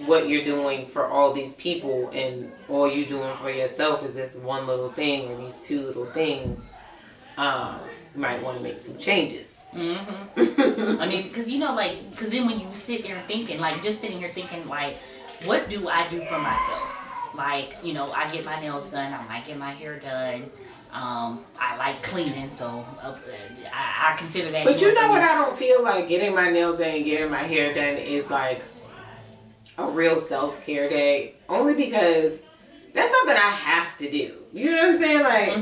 what you're doing for all these people, and all you're doing for yourself is this one little thing or these 2 little things, you might want to make some changes. I mean, because, you know, like, because then when you sit there thinking, like, just sitting here thinking, like, what do I do for myself? Like, you know, I get my nails done, I might get my hair done, I like cleaning, so I consider that. But you know what, I don't feel like getting my nails done and getting my hair done is like a real self-care day, only because that's something I have to do. You know what I'm saying? Like,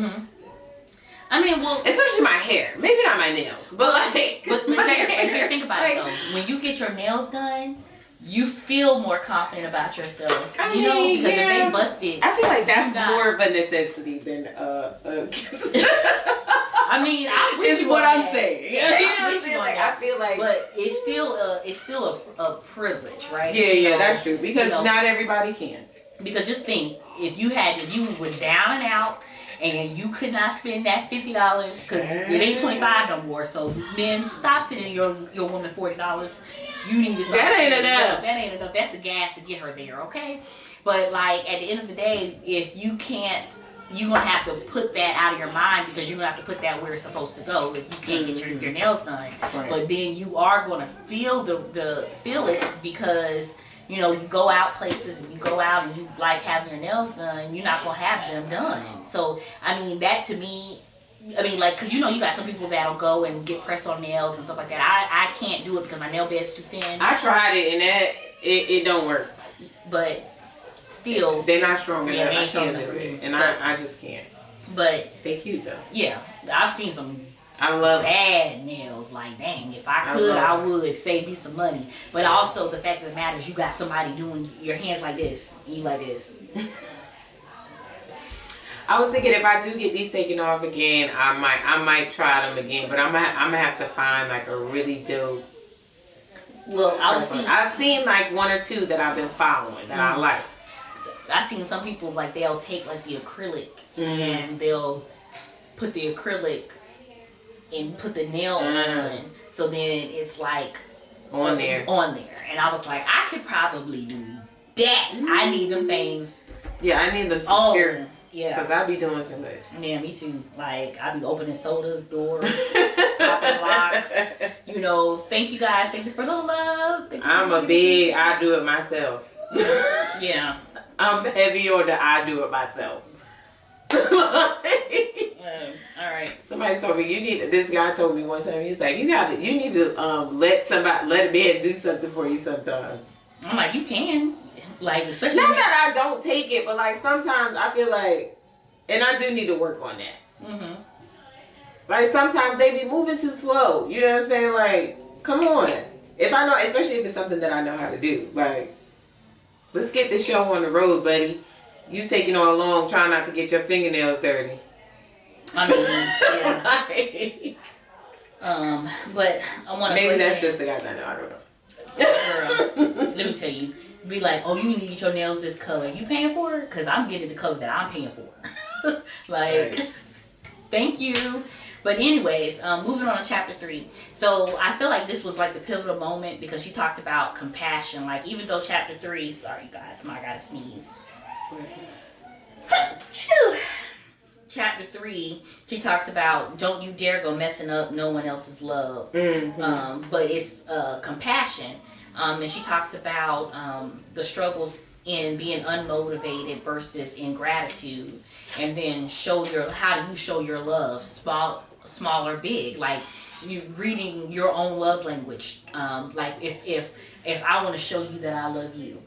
I mean, well, especially my hair. Maybe not my nails, but like, but here, think about it though. When you get your nails done, you feel more confident about yourself. Because if they busted, I feel like that's more of a necessity than I mean, I wish is what I'm saying. You know what I'm saying? Like, I feel like, but it's still a privilege, right? Yeah, that's true. Because not everybody can. Because just think, if you were down and out, and you could not spend that $50 because it ain't $25 no more. So then stop sending your woman $40. You need to stop. That ain't enough. That ain't enough. That's the gas to get her there, okay? But like at the end of the day, if you can't, you're gonna have to put that out of your mind because you're gonna have to put that where it's supposed to go if you can't get your nails done. Right. But then you are gonna feel feel it because you go out places and you go out and you like having your nails done, you're not gonna have them done. So I mean that to me, like, cause you got some people that'll go and get pressed on nails and stuff like that. I can't do it because my nail bed's too thin. I tried it and it don't work. But still, they're not strong enough. I can't do it, and I just can't. But they're cute though. Yeah, I've seen some. I love bad nails. Like, dang, if I could, I would save me some money. But also the fact of the matter is, you got somebody doing your hands like this, you like this. I was thinking if I do get these taken off again, I might try them again. But I'm gonna have to find like a really dope. Well, I've seen like one or two that I've been following that I like. I've seen some people like they'll take like the acrylic and they'll put the acrylic and put the nail on, so then it's like on there. And I was like, I could probably do that. I need them things. Yeah, I need them secure. Oh, yeah. Because I be doing too much. Yeah, me too. Like, I be opening sodas, doors, popping locks. Thank you guys. Thank you for the love. I do it myself. Yeah. I'm heavy on the I do it myself. All right. Somebody told me this guy told me one time, he's like, you need to let a man do something for you sometimes. I'm like, you can. Like, especially not that I don't take it, but like sometimes I feel like, and I do need to work on that. Like sometimes they be moving too slow. You know what I'm saying? Like, come on. If I know, especially if it's something that I know how to do, like, let's get the show on the road, buddy. You taking all along trying not to get your fingernails dirty. I mean, yeah. But I want to. Maybe that's just the guy that I know. I don't know. Let me tell you. Be like, oh, you need your nails this color. You paying for it? Because I'm getting the color that I'm paying for. Like, right. Thank you. But anyways, moving on to chapter 3. So I feel like this was like the pivotal moment because she talked about compassion. Like, even though chapter 3, sorry you guys, I gotta sneeze. Chapter 3, she talks about don't you dare go messing up no one else's love. But it's compassion. And she talks about the struggles in being unmotivated versus ingratitude, and then how do you show your love, small or big, like you reading your own love language. Like if I want to show you that I love you,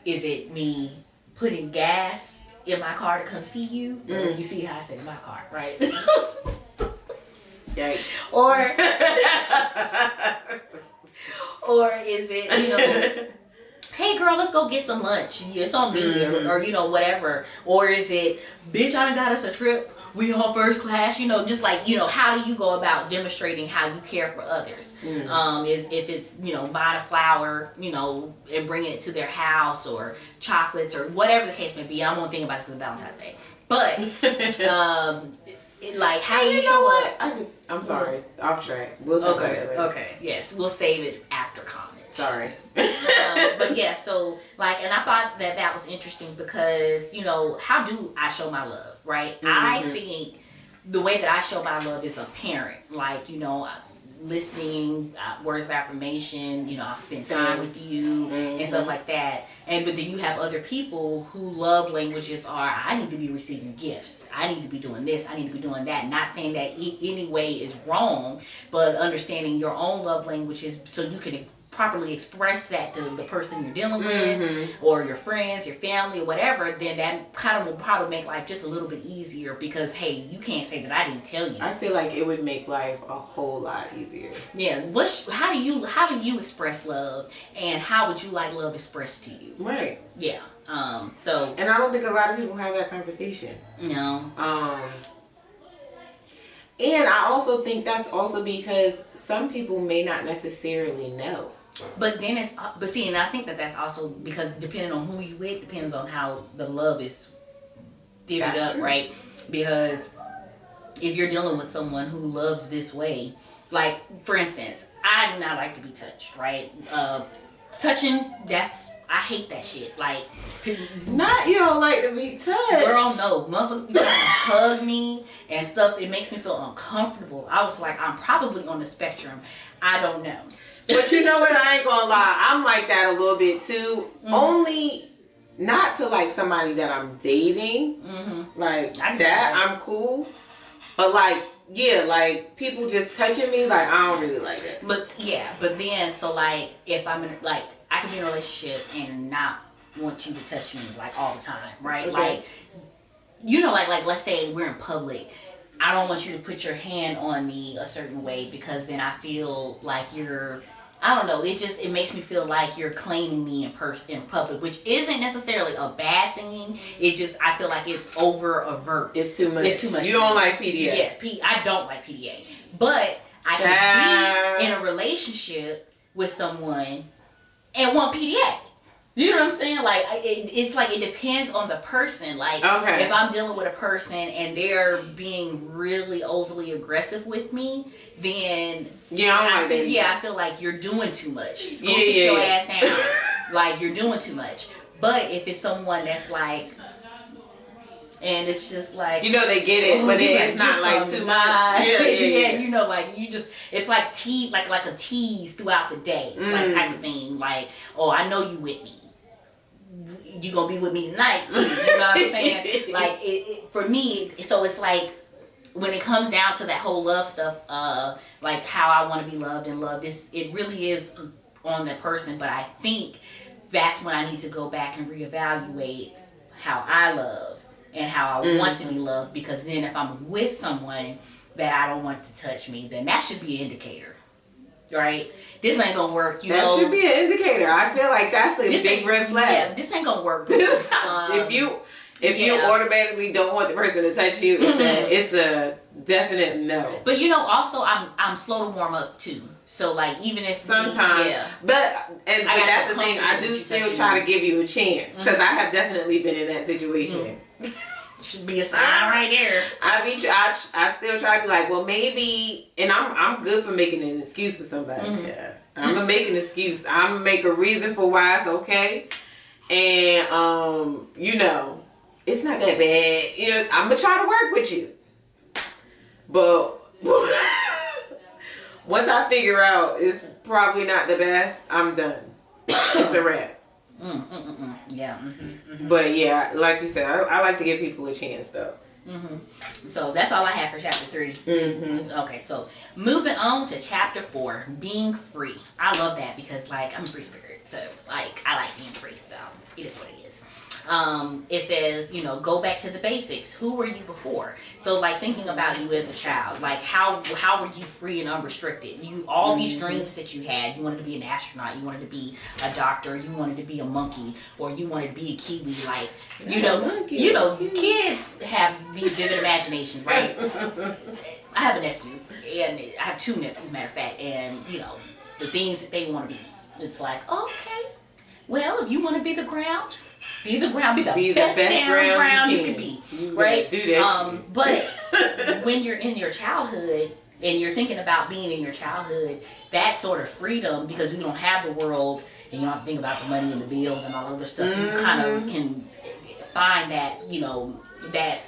is it me putting gas in my car to come see you? You see how I said in my car, right? Yikes. Or is it, hey girl, let's go get some lunch. It's on me, or whatever. Or is it, bitch, I done got us a trip. We on first class. Just like, how do you go about demonstrating how you care for others? If it's, buying a flower, and bringing it to their house, or chocolates, or whatever the case may be. I won't think about it until Valentine's Day. But, like, how do you show up? I'm sorry, off track. We'll talk about it later. Okay, yes, we'll save it after comment. Sorry. But yeah, so like, and I thought that was interesting because, how do I show my love, right? I think the way that I show my love is a parent, like, listening, words of affirmation, I'll spend time with you and stuff like that. But then you have other people who love languages are, I need to be receiving gifts. I need to be doing this. I need to be doing that. Not saying that any way is wrong, but understanding your own love languages so you can properly express that to the person you're dealing with, or your friends, your family, or whatever, then that kind of will probably make life just a little bit easier, because hey, you can't say that I didn't tell you. I feel like it would make life a whole lot easier. Yeah. How do you express love, and how would you like love expressed to you? Right. Yeah. So. And I don't think a lot of people have that conversation. No. And I also think that's also because some people may not necessarily know. But then and I think that's also because depending on who you with, depends on how the love is divvied up, right? Because if you're dealing with someone who loves this way, like for instance, I do not like to be touched, right? Touching, I hate that shit. Like, not you don't like to be touched. Girl, no. Motherfucker, you trying to hug me and stuff. It makes me feel uncomfortable. I was like, I'm probably on the spectrum. I don't know. But you know what? I ain't gonna lie. I'm like that a little bit too. Only not to like somebody that I'm dating. Like that, I'm cool. But like, yeah, like people just touching me, like I don't really like it. But yeah, but then so like if I'm in like. I can be in a relationship and not want you to touch me like all the time, right? Okay. Like, you know, like let's say we're in public. I don't want you to put your hand on me a certain way, because then I feel like I don't know. It makes me feel like you're claiming me in public, which isn't necessarily a bad thing. I feel like it's overt. It's too much. It's too much. You don't like PDA. Yes, I don't like PDA, but I can be in a relationship with someone and want PDA. You know what I'm saying? Like, it's like it depends on the person. Like, if I'm dealing with a person and they're being really overly aggressive with me, then I feel like you're doing too much. Go sit your ass down. Like, you're doing too much. But if it's someone that's like, and it's just like, you know, they get it, but it's not like too much. Yeah. You know, like you just, it's like like a tease throughout the day, like type of thing. Like, oh, I know you with me. You gonna be with me tonight too. You know what I'm saying? Like for me, so it's like when it comes down to that whole love stuff, like how I want to be loved and loved, it really is on the person. But I think that's when I need to go back and reevaluate how I love and how I want to be loved, because then if I'm with someone that I don't want to touch me, then that should be an indicator, right? This ain't gonna work, you know. That should be an indicator. I feel like that's a big red flag. Yeah, this ain't gonna work. If you automatically don't want the person to touch you, it's a definite no. But you know, also I'm slow to warm up too. So like even if sometimes, but that's the thing. I do still try to give you a chance, because I have definitely been in that situation. Should be a sign right there. I still try to be like, well, maybe, and I'm good for making an excuse for somebody. I'm gonna make an excuse. I'm gonna make a reason for why it's okay, and you know, it's not that bad. You know, I'm gonna try to work with you, but once I figure out it's probably not the best, I'm done. It's a wrap. Yeah. But yeah, like you said, I like to give people a chance though. So that's all I have for chapter 3. Okay, so moving on to chapter 4, being free. I love that because like I'm a free spirit, so like I like being free. So it is what it is. It says, you know, go back to the basics. Who were you before? So like thinking about you as a child, like how were you free and unrestricted? All these dreams that you had, you wanted to be an astronaut, you wanted to be a doctor, you wanted to be a monkey, or you wanted to be a kiwi. Like, you know, kids have these vivid imaginations, right? I have a nephew, and I have 2 nephews, matter of fact, and you know, the things that they want to be. It's like, okay, well, if you want to be the ground, be the best damn ground you can be, right? Do that but when you're in your childhood and you're thinking about being in your childhood, that sort of freedom, because you don't have the world and you don't have to think about the money and the bills and all other stuff, you kind of can find that, you know, that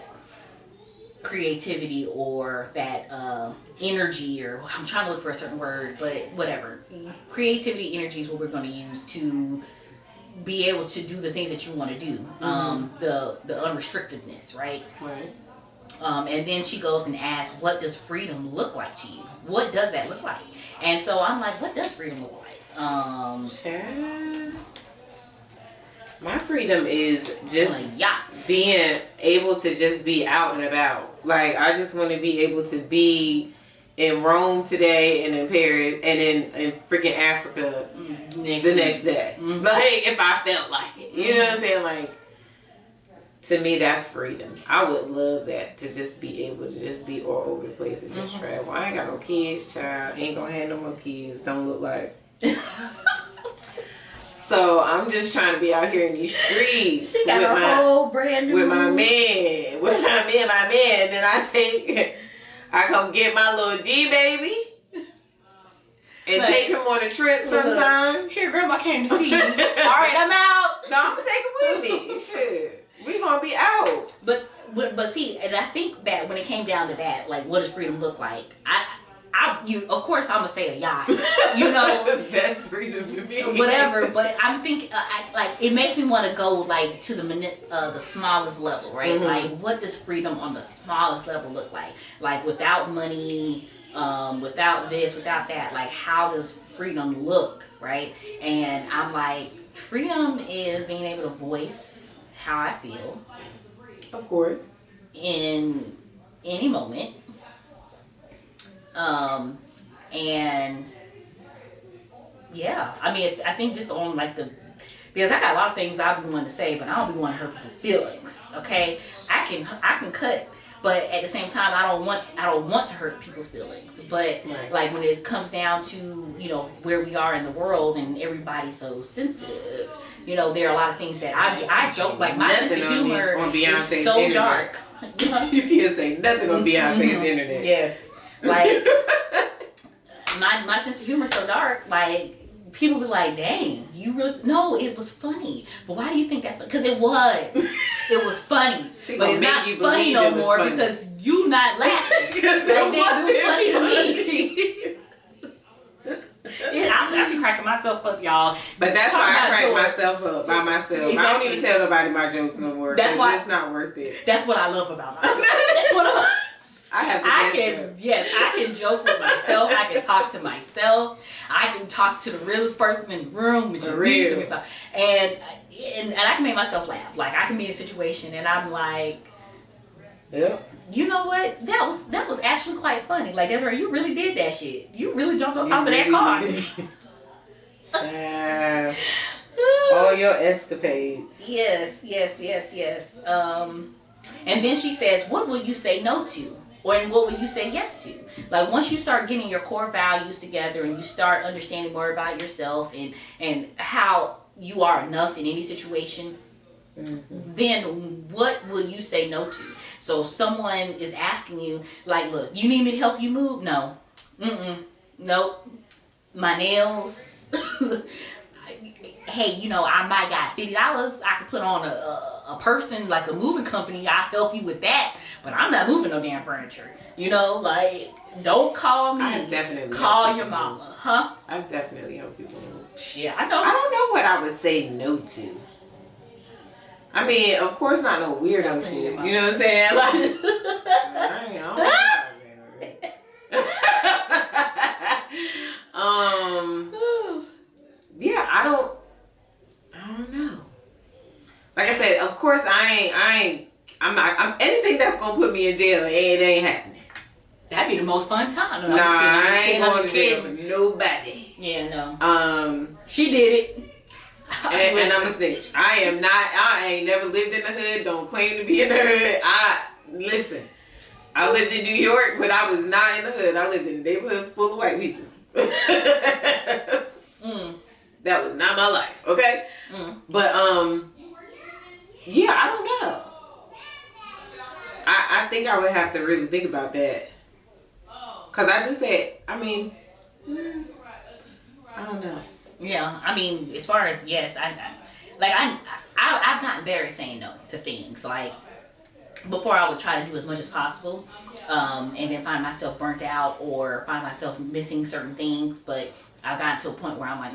creativity or that energy, or I'm trying to look for a certain word, but whatever. Creativity, energy is what we're going to use to be able to do the things that you want to do. The unrestrictedness, right? Right. And then she goes and asks, what does freedom look like to you? What does that look like? And so I'm like, what does freedom look like? Child. My freedom is just yacht. being able to just be out and about. Like, I just want to be able to be in Rome today and in Paris and in freaking Africa the next day. Mm-hmm. Like, if I felt like it. You know what I'm saying? Like, to me, that's freedom. I would love that, to just be able to just be all over the place and just travel. I ain't got no kids, child. Ain't gonna have no more kids. Don't look like. So I'm just trying to be out here in these streets with my whole brand new with my man, me and my man. Then I come get my little G baby and take him on a trip sometimes. Here, girl, I came to see you. All right, I'm out. No, I'm gonna take him with me. Shit, we gonna be out. But see, and I think that when it came down to that, like, what does freedom look like? Of course, I'm gonna say a yacht. You know, that's freedom to me. Whatever, but I'm thinking, like, it makes me want to go like to the smallest level, right? Mm-hmm. Like, what does freedom on the smallest level look like? Like, without money, without this, without that. Like, how does freedom look, right? And I'm like, freedom is being able to voice how I feel. Of course. In any moment. And yeah, I mean, I think just on like because I got a lot of things I be wanting to say, but I don't be wanting to hurt people's feelings. Okay, I can cut, but at the same time, I don't want to hurt people's feelings. But like when it comes down to, you know, where we are in the world and everybody's so sensitive, you know, there are a lot of things that I joke, like my sense of humor is so dark. You can't say nothing on Beyonce's internet. Yes. Like, my sense of humor is so dark, like, people be like, dang, you really, no, it was funny. But why do you think that's funny? Because it was funny. But it's not funny no more because you not laughing. Because it was funny to me. Yeah, I be cracking myself up, y'all. But that's why I crack myself up by myself. Exactly. I don't even tell nobody my jokes no more. That's why it's not worth it. That's what I love about myself. That's what I can joke with myself. I can talk to myself. I can talk to the realest person in the room with your music and stuff. And I can make myself laugh. Like, I can be in a situation and I'm like, you know what? That was actually quite funny. Like, Desiree, you really did that shit. You really jumped on top of that car. All your escapades. Yes. And then she says, what will you say no to? And what will you say yes to? Like, once you start getting your core values together and you start understanding more about yourself and how you are enough in any situation, then what will you say no to? So someone is asking you, like, look, you need me to help you move? No. Nope. My nails. Hey, you know, I might got $50 I could put on a person, like a moving company. I'll help you with that. But I'm not moving no damn furniture. You know, like, don't call me. I definitely call your mama. Huh? I definitely help people move. Yeah, I know. I don't know what I would say no to. I mean, of course not no weirdo shit. You know what I'm saying? Like, yeah, I don't know. Like I said, of course I'm not anything that's gonna put me in jail, it ain't happening. That'd be the most fun time. No, I ain't going to jail for nobody. Yeah, no. She did it. And I'm a snitch. I ain't never lived in the hood, don't claim to be in the hood. Listen, I lived in New York, but I was not in the hood. I lived in a neighborhood full of white people. That was not my life, okay? But, yeah, I don't know. I think I would have to really think about that. Because I just said, I mean, I don't know. Yeah, I mean, as far as, yes, I've gotten better at saying no to things. Like, before I would try to do as much as possible, and then find myself burnt out or find myself missing certain things. But I've gotten to a point where I'm like,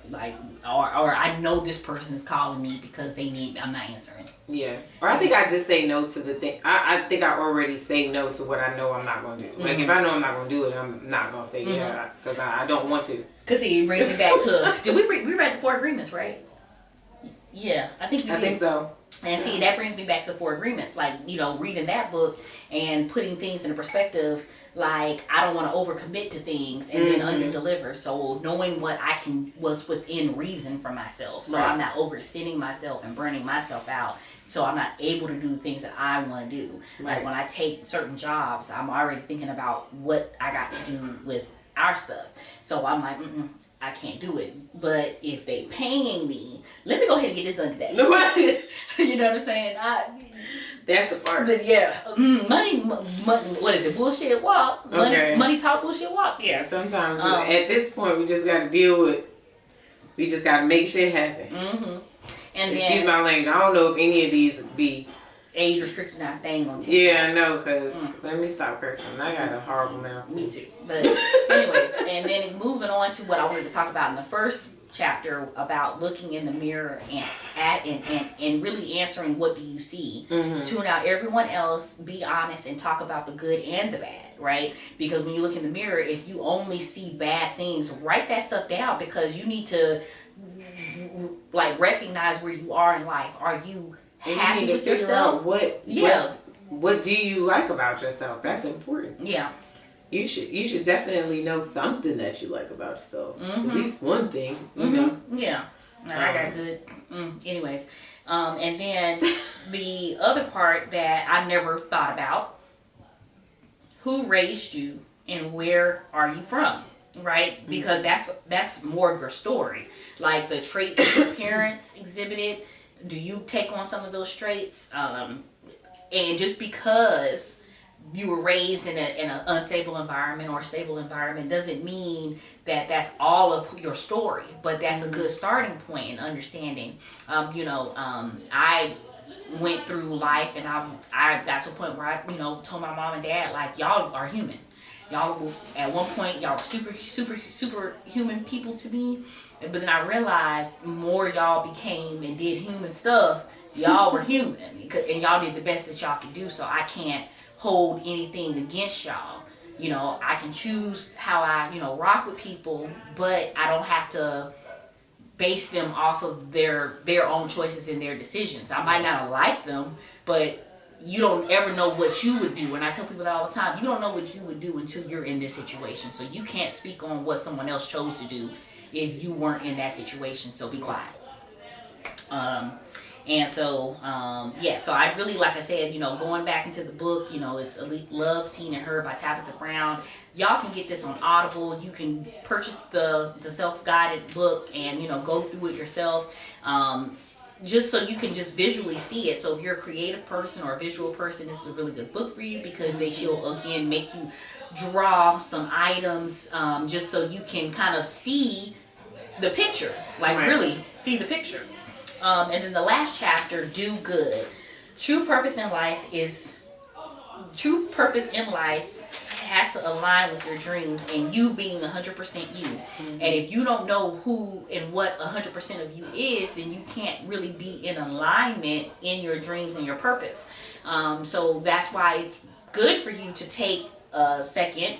like, or I know this person is calling me because they need, I'm not answering. Yeah. Or I think I just say no to the thing. I think I already say no to what I know I'm not going to do. Like, if I know I'm not going to do it, I'm not going to say yeah, because I don't want to. Because it brings me back to, did we read the 4 agreements, right? Yeah, I think we did. I think so. And see, that brings me back to 4 agreements. Like, you know, reading that book and putting things in perspective. Like, I don't want to overcommit to things and then underdeliver. So knowing what I can was within reason for myself. So I'm not overextending myself and burning myself out. So I'm not able to do things that I want to do. Like, when I take certain jobs, I'm already thinking about what I got to do with our stuff. So I'm like, I can't do it. But if they paying me, let me go ahead and get this done today. You know what I'm saying? That's the part. But yeah, money, what is it? Bullshit walk. Money talk, bullshit walk. Yeah, sometimes at this point we just got to deal with. We just got to make shit happen. And excuse my language. I don't know if any of these be age restricted our thing on TikTok. Yeah, I know, because let me stop cursing. I got a horrible mouth. Me too. But anyways, and then moving on to what I wanted to talk about in the first chapter about looking in the mirror and really answering what do you see. Tune out everyone else, be honest, and talk about the good and the bad, right? Because when you look in the mirror, if you only see bad things, write that stuff down, because you need to like recognize where you are in life. Are you happy with yourself? What do you like about yourself? That's important. Yeah. You should definitely know something that you like about yourself. At least one thing, you know. Yeah. I got good. Anyways, and then the other part that I never thought about: who raised you and where are you from? Right? Because that's more of your story. Like the traits that your parents exhibited. Do you take on some of those traits? And just because you were raised in an unstable environment or stable environment doesn't mean that that's all of your story, but that's a good starting point in understanding. I went through life and I got to a point where I told my mom and dad, like, y'all are human. Y'all, at one point, y'all were super human people to me, but then I realized the more y'all became and did human stuff, y'all were human, and y'all did the best that y'all could do. So I can't hold anything against y'all. I can choose how I rock with people, but I don't have to base them off of their own choices and their decisions. I might not like them, but you don't ever know what you would do. And I tell people that all the time. You don't know what you would do until you're in this situation. So you can't speak on what someone else chose to do if you weren't in that situation. So be quiet. So I really, like I said, going back into the book, it's Elite Love, Seen and Heard by Tabitha Brown. Y'all can get this on Audible. You can purchase the self-guided book and, go through it yourself. Just so you can just visually see it. So if you're a creative person or a visual person, this is a really good book for you, because she'll again make you draw some items, just so you can kind of see the picture, really see the picture. And then the last chapter, Do Good. True purpose in life has to align with your dreams and you being 100% you. And if you don't know who and what 100% of you is, then you can't really be in alignment in your dreams and your purpose. So that's why it's good for you to take a second.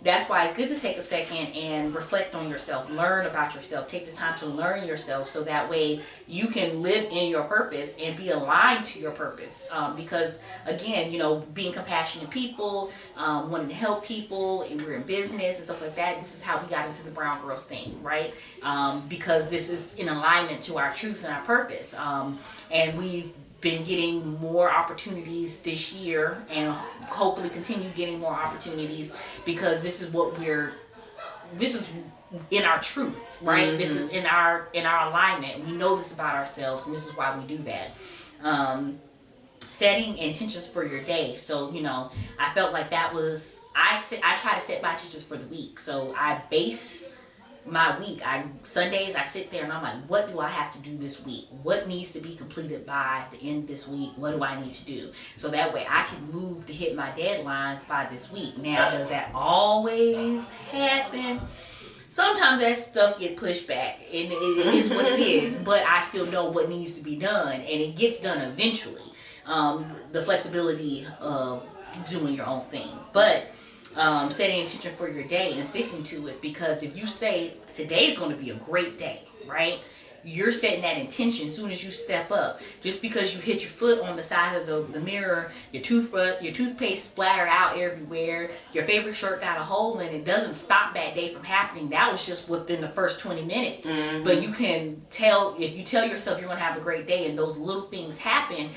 That's why it's good to take a second and reflect on yourself, learn about yourself, take the time to learn yourself, so that way you can live in your purpose and be aligned to your purpose. Because again, being compassionate people, wanting to help people, and we're in business and stuff like that, this is how we got into the Brown Girls thing, right? Because this is in alignment to our truths and our purpose. And we've been getting more opportunities this year, and hopefully continue getting more opportunities, because this is in our truth, right? This is in our alignment. We know this about ourselves, and this is why we do that. Setting intentions for your day. So I felt like that was, I try to set my intentions for the week. So I base my week. Sundays I sit there and I'm like, what do I have to do this week? What needs to be completed by the end of this week? What do I need to do? So that way I can move to hit my deadlines by this week. Now, does that always happen? sometimes that stuff get pushed back, and it is what it is. But I still know what needs to be done, and it gets done eventually. The flexibility of doing your own thing, but setting intention for your day and sticking to it, because if you say today's going to be a great day, right? You're setting that intention as soon as you step up. Just because you hit your foot on the side of the mirror, your toothpaste splattered out everywhere, your favorite shirt got a hole in it, doesn't stop that day from happening. That was just within the first 20 minutes. But you can tell, if you tell yourself you're going to have a great day and those little things happen,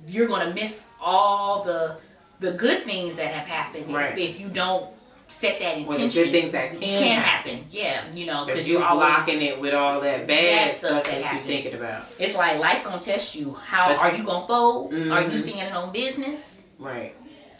you're going to miss all the good things that have happened if you don't set that intention. Well, the good things that can happen. Yeah, because you're always blocking it with all that bad stuff that happens. you're thinking about. It's like life gonna test you. How are you gonna fold? Are you standing on business? Right.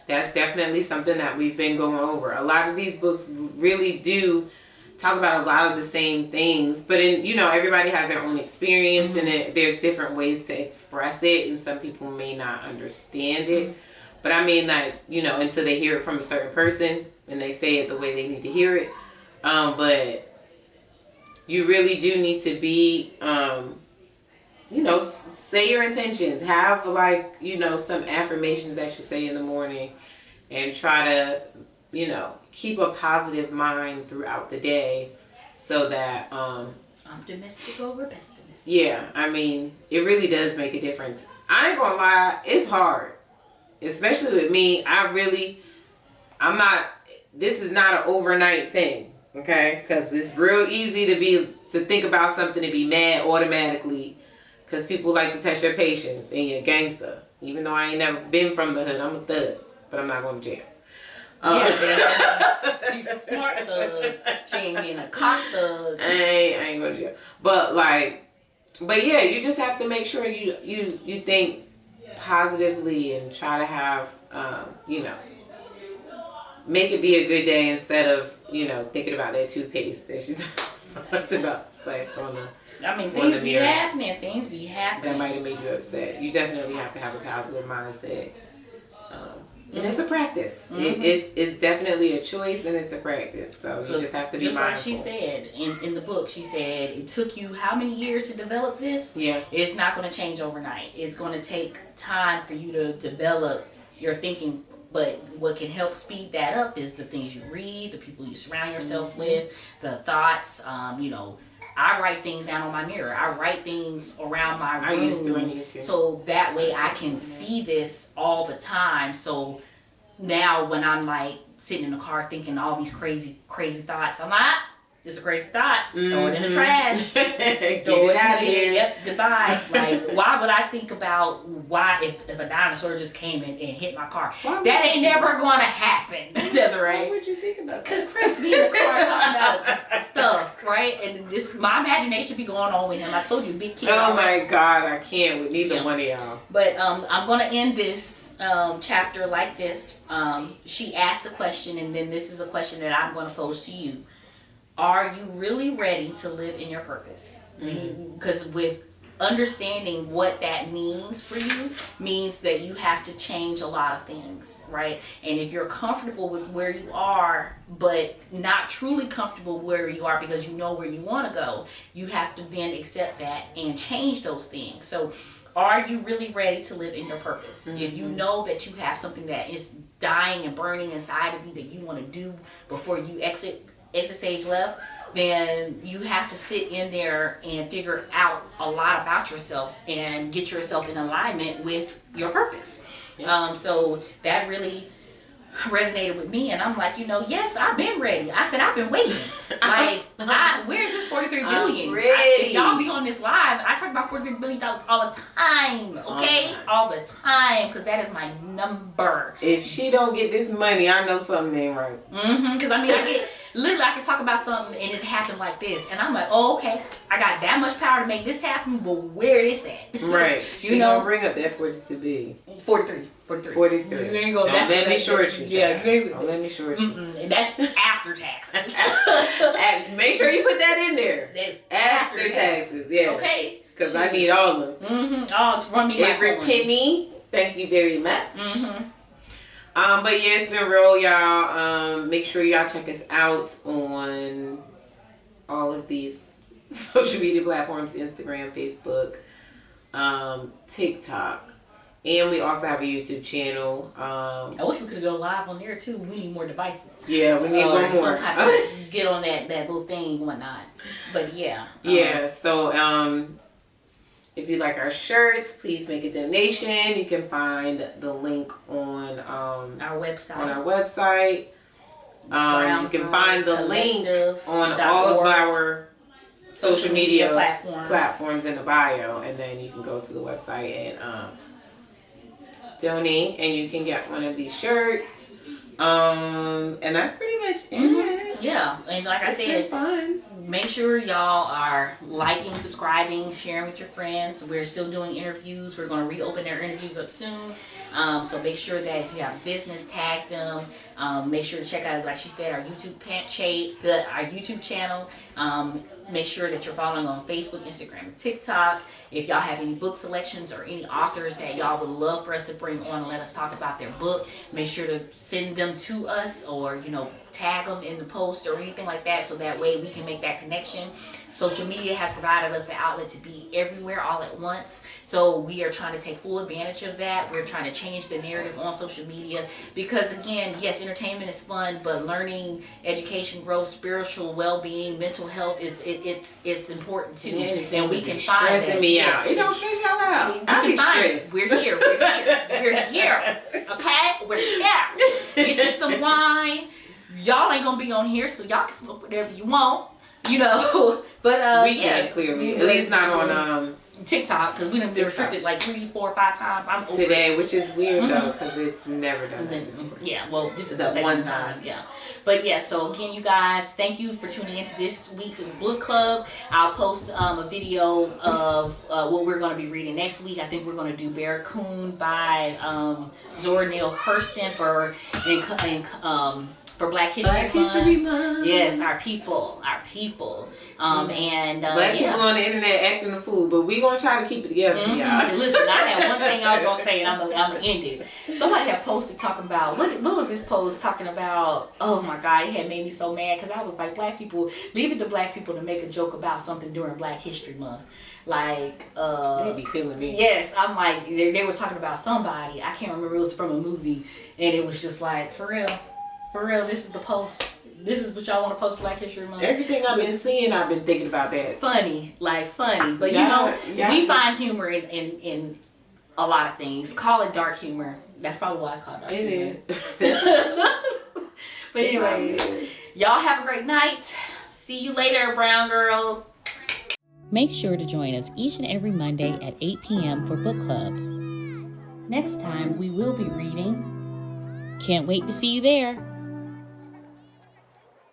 That's definitely something that we've been going over. A lot of these books really do talk about a lot of the same things, but everybody has their own experience, and there's different ways to express it, and some people may not understand it. But I mean, like, until they hear it from a certain person and they say it the way they need to hear it. But you really do need to be, say your intentions. Have, some affirmations that you say in the morning, and try to, keep a positive mind throughout the day, so that... optimistic over pessimistic. Yeah, I mean, it really does make a difference. I ain't gonna lie, it's hard. Especially with me, this is not an overnight thing, okay? Because it's real easy to think about something and be mad automatically, because people like to test your patience, and you're a gangster. Even though I ain't never been from the hood, I'm a thug, but I'm not going to jail. She's a smart thug. She ain't being a cock thug. I ain't going to jail. But yeah, you just have to make sure you think positively and try to have, make it be a good day, instead of, thinking about that toothpaste that she's talked about splashed on the... I mean, things be happening. That might have made you upset. You definitely have to have a positive mindset. And it's a practice. It's definitely a choice, and it's a practice. So you just have to be mindful. Just like she said in the book, she said it took you how many years to develop this? Yeah. It's not going to change overnight. It's going to take time for you to develop your thinking. But what can help speed that up is the things you read, the people you surround yourself with, the thoughts. I write things down on my mirror. I write things around my room. I used to, and you too. So that way I can see this all the time. So now when I'm sitting in the car thinking all these crazy thoughts, I'm like, this is a crazy thought. Throw it in the trash. Get it out of here. Yep, goodbye. Why would I think about if a dinosaur just came and hit my car? That ain't never going to happen, Desiree. Why would you think about that? Because Chris be in the car talking about stuff, right? And just my imagination be going on with him. I told you, big kid. Oh my God, I can't with neither one of y'all. But I'm going to end this chapter like this. She asked the question, and then this is a question that I'm going to pose to you. Are you really ready to live in your purpose? Because with understanding what that means for you means that you have to change a lot of things, right? And if you're comfortable with where you are, but not truly comfortable where you are because you know where you want to go, you have to then accept that and change those things. So are you really ready to live in your purpose? If you know that you have something that is dying and burning inside of you that you want to do before you exit stage left, then you have to sit in there and figure out a lot about yourself and get yourself in alignment with your purpose. So that really resonated with me, and I'm like, yes, I've been ready. I said, I've been waiting. Where's this $43 billion? If y'all be on this live, I talk about $43 billion all the time, okay? All the time, because that is my number. If she don't get this money, I know something ain't right. Because I can talk about something and it happened like this, and I'm like, oh, okay, I got that much power to make this happen, but where is at? Right. She gonna bring up that 42B. 43. You ain't gonna. Don't let me short you. Yeah, you ain't. Don't let me short you. And that's after taxes. Make sure you put that in there. That's after taxes. Yeah. Okay. Because I need all of them. Oh, run me every penny. Thank you very much. But yeah, it's been real, y'all. Make sure y'all check us out on all of these social media platforms: Instagram, Facebook, TikTok. And we also have a YouTube channel. I wish we could go live on there too. We need more devices. Yeah, we need one more. Some kind of get on that little thing and whatnot. But yeah. Yeah, so if you like our shirts, please make a donation. You can find the link on our website. You can find the link on all of our social media platforms in the bio, and then you can go to the website and donate, and you can get one of these shirts. And that's pretty much it. Yeah, and like I said, fun. Make sure y'all are liking, subscribing, sharing with your friends. We're still doing interviews. We're going to reopen their interviews up soon. So make sure that if you have business, tag them. Make sure to check out, like she said, our YouTube channel. Make sure that you're following on Facebook, Instagram, and TikTok. If y'all have any book selections or any authors that y'all would love for us to bring on and let us talk about their book, make sure to send them to us, or tag them in the post or anything like that, so that way we can make that connection. Social media has provided us the outlet to be everywhere all at once, so we are trying to take full advantage of that. We're trying to change the narrative on social media, because again, yes, entertainment is fun, but learning, education, growth, spiritual well-being, mental health, it's important too. And we can find that. Me out. It don't stress y'all out. I can find it. We're here. We're here. Okay? We're here. Get you some wine. Y'all ain't gonna be on here, so y'all can smoke whatever you want, But we can clearly, at least not on TikTok, because we done been restricted like 3, 4, 5 times. I'm over today, it. Which is weird though, because it's never done that. Yeah, well, this is the second time. Yeah, but yeah. So again, you guys, thank you for tuning into this week's book club. I'll post a video of what we're going to be reading next week. I think we're going to do Barracoon by Zora Neale Hurston for Black History Month. Yes, our people. And Black people on the internet acting a fool, but we gonna try to keep it together for y'all. Listen, I had one thing I was gonna say, and I'm gonna end it. Somebody had posted talking about what was this post talking about? Oh my God, it had made me so mad, because I was like, Black people, leave it to Black people to make a joke about something during Black History Month. Like, they be killing me. Yes, I'm like, they were talking about somebody. I can't remember. It was from a movie, and it was just like, for real, this is the post. This is what y'all want to post Black History Month. Everything I've been seeing, I've been thinking about that. Funny. But we find humor in a lot of things. Call it dark humor. That's probably why it's called dark humor. It is. But anyway, y'all have a great night. See you later, Brown Girls. Make sure to join us each and every Monday at 8 p.m. for Book Club. Next time, we will be reading. Can't wait to see you there.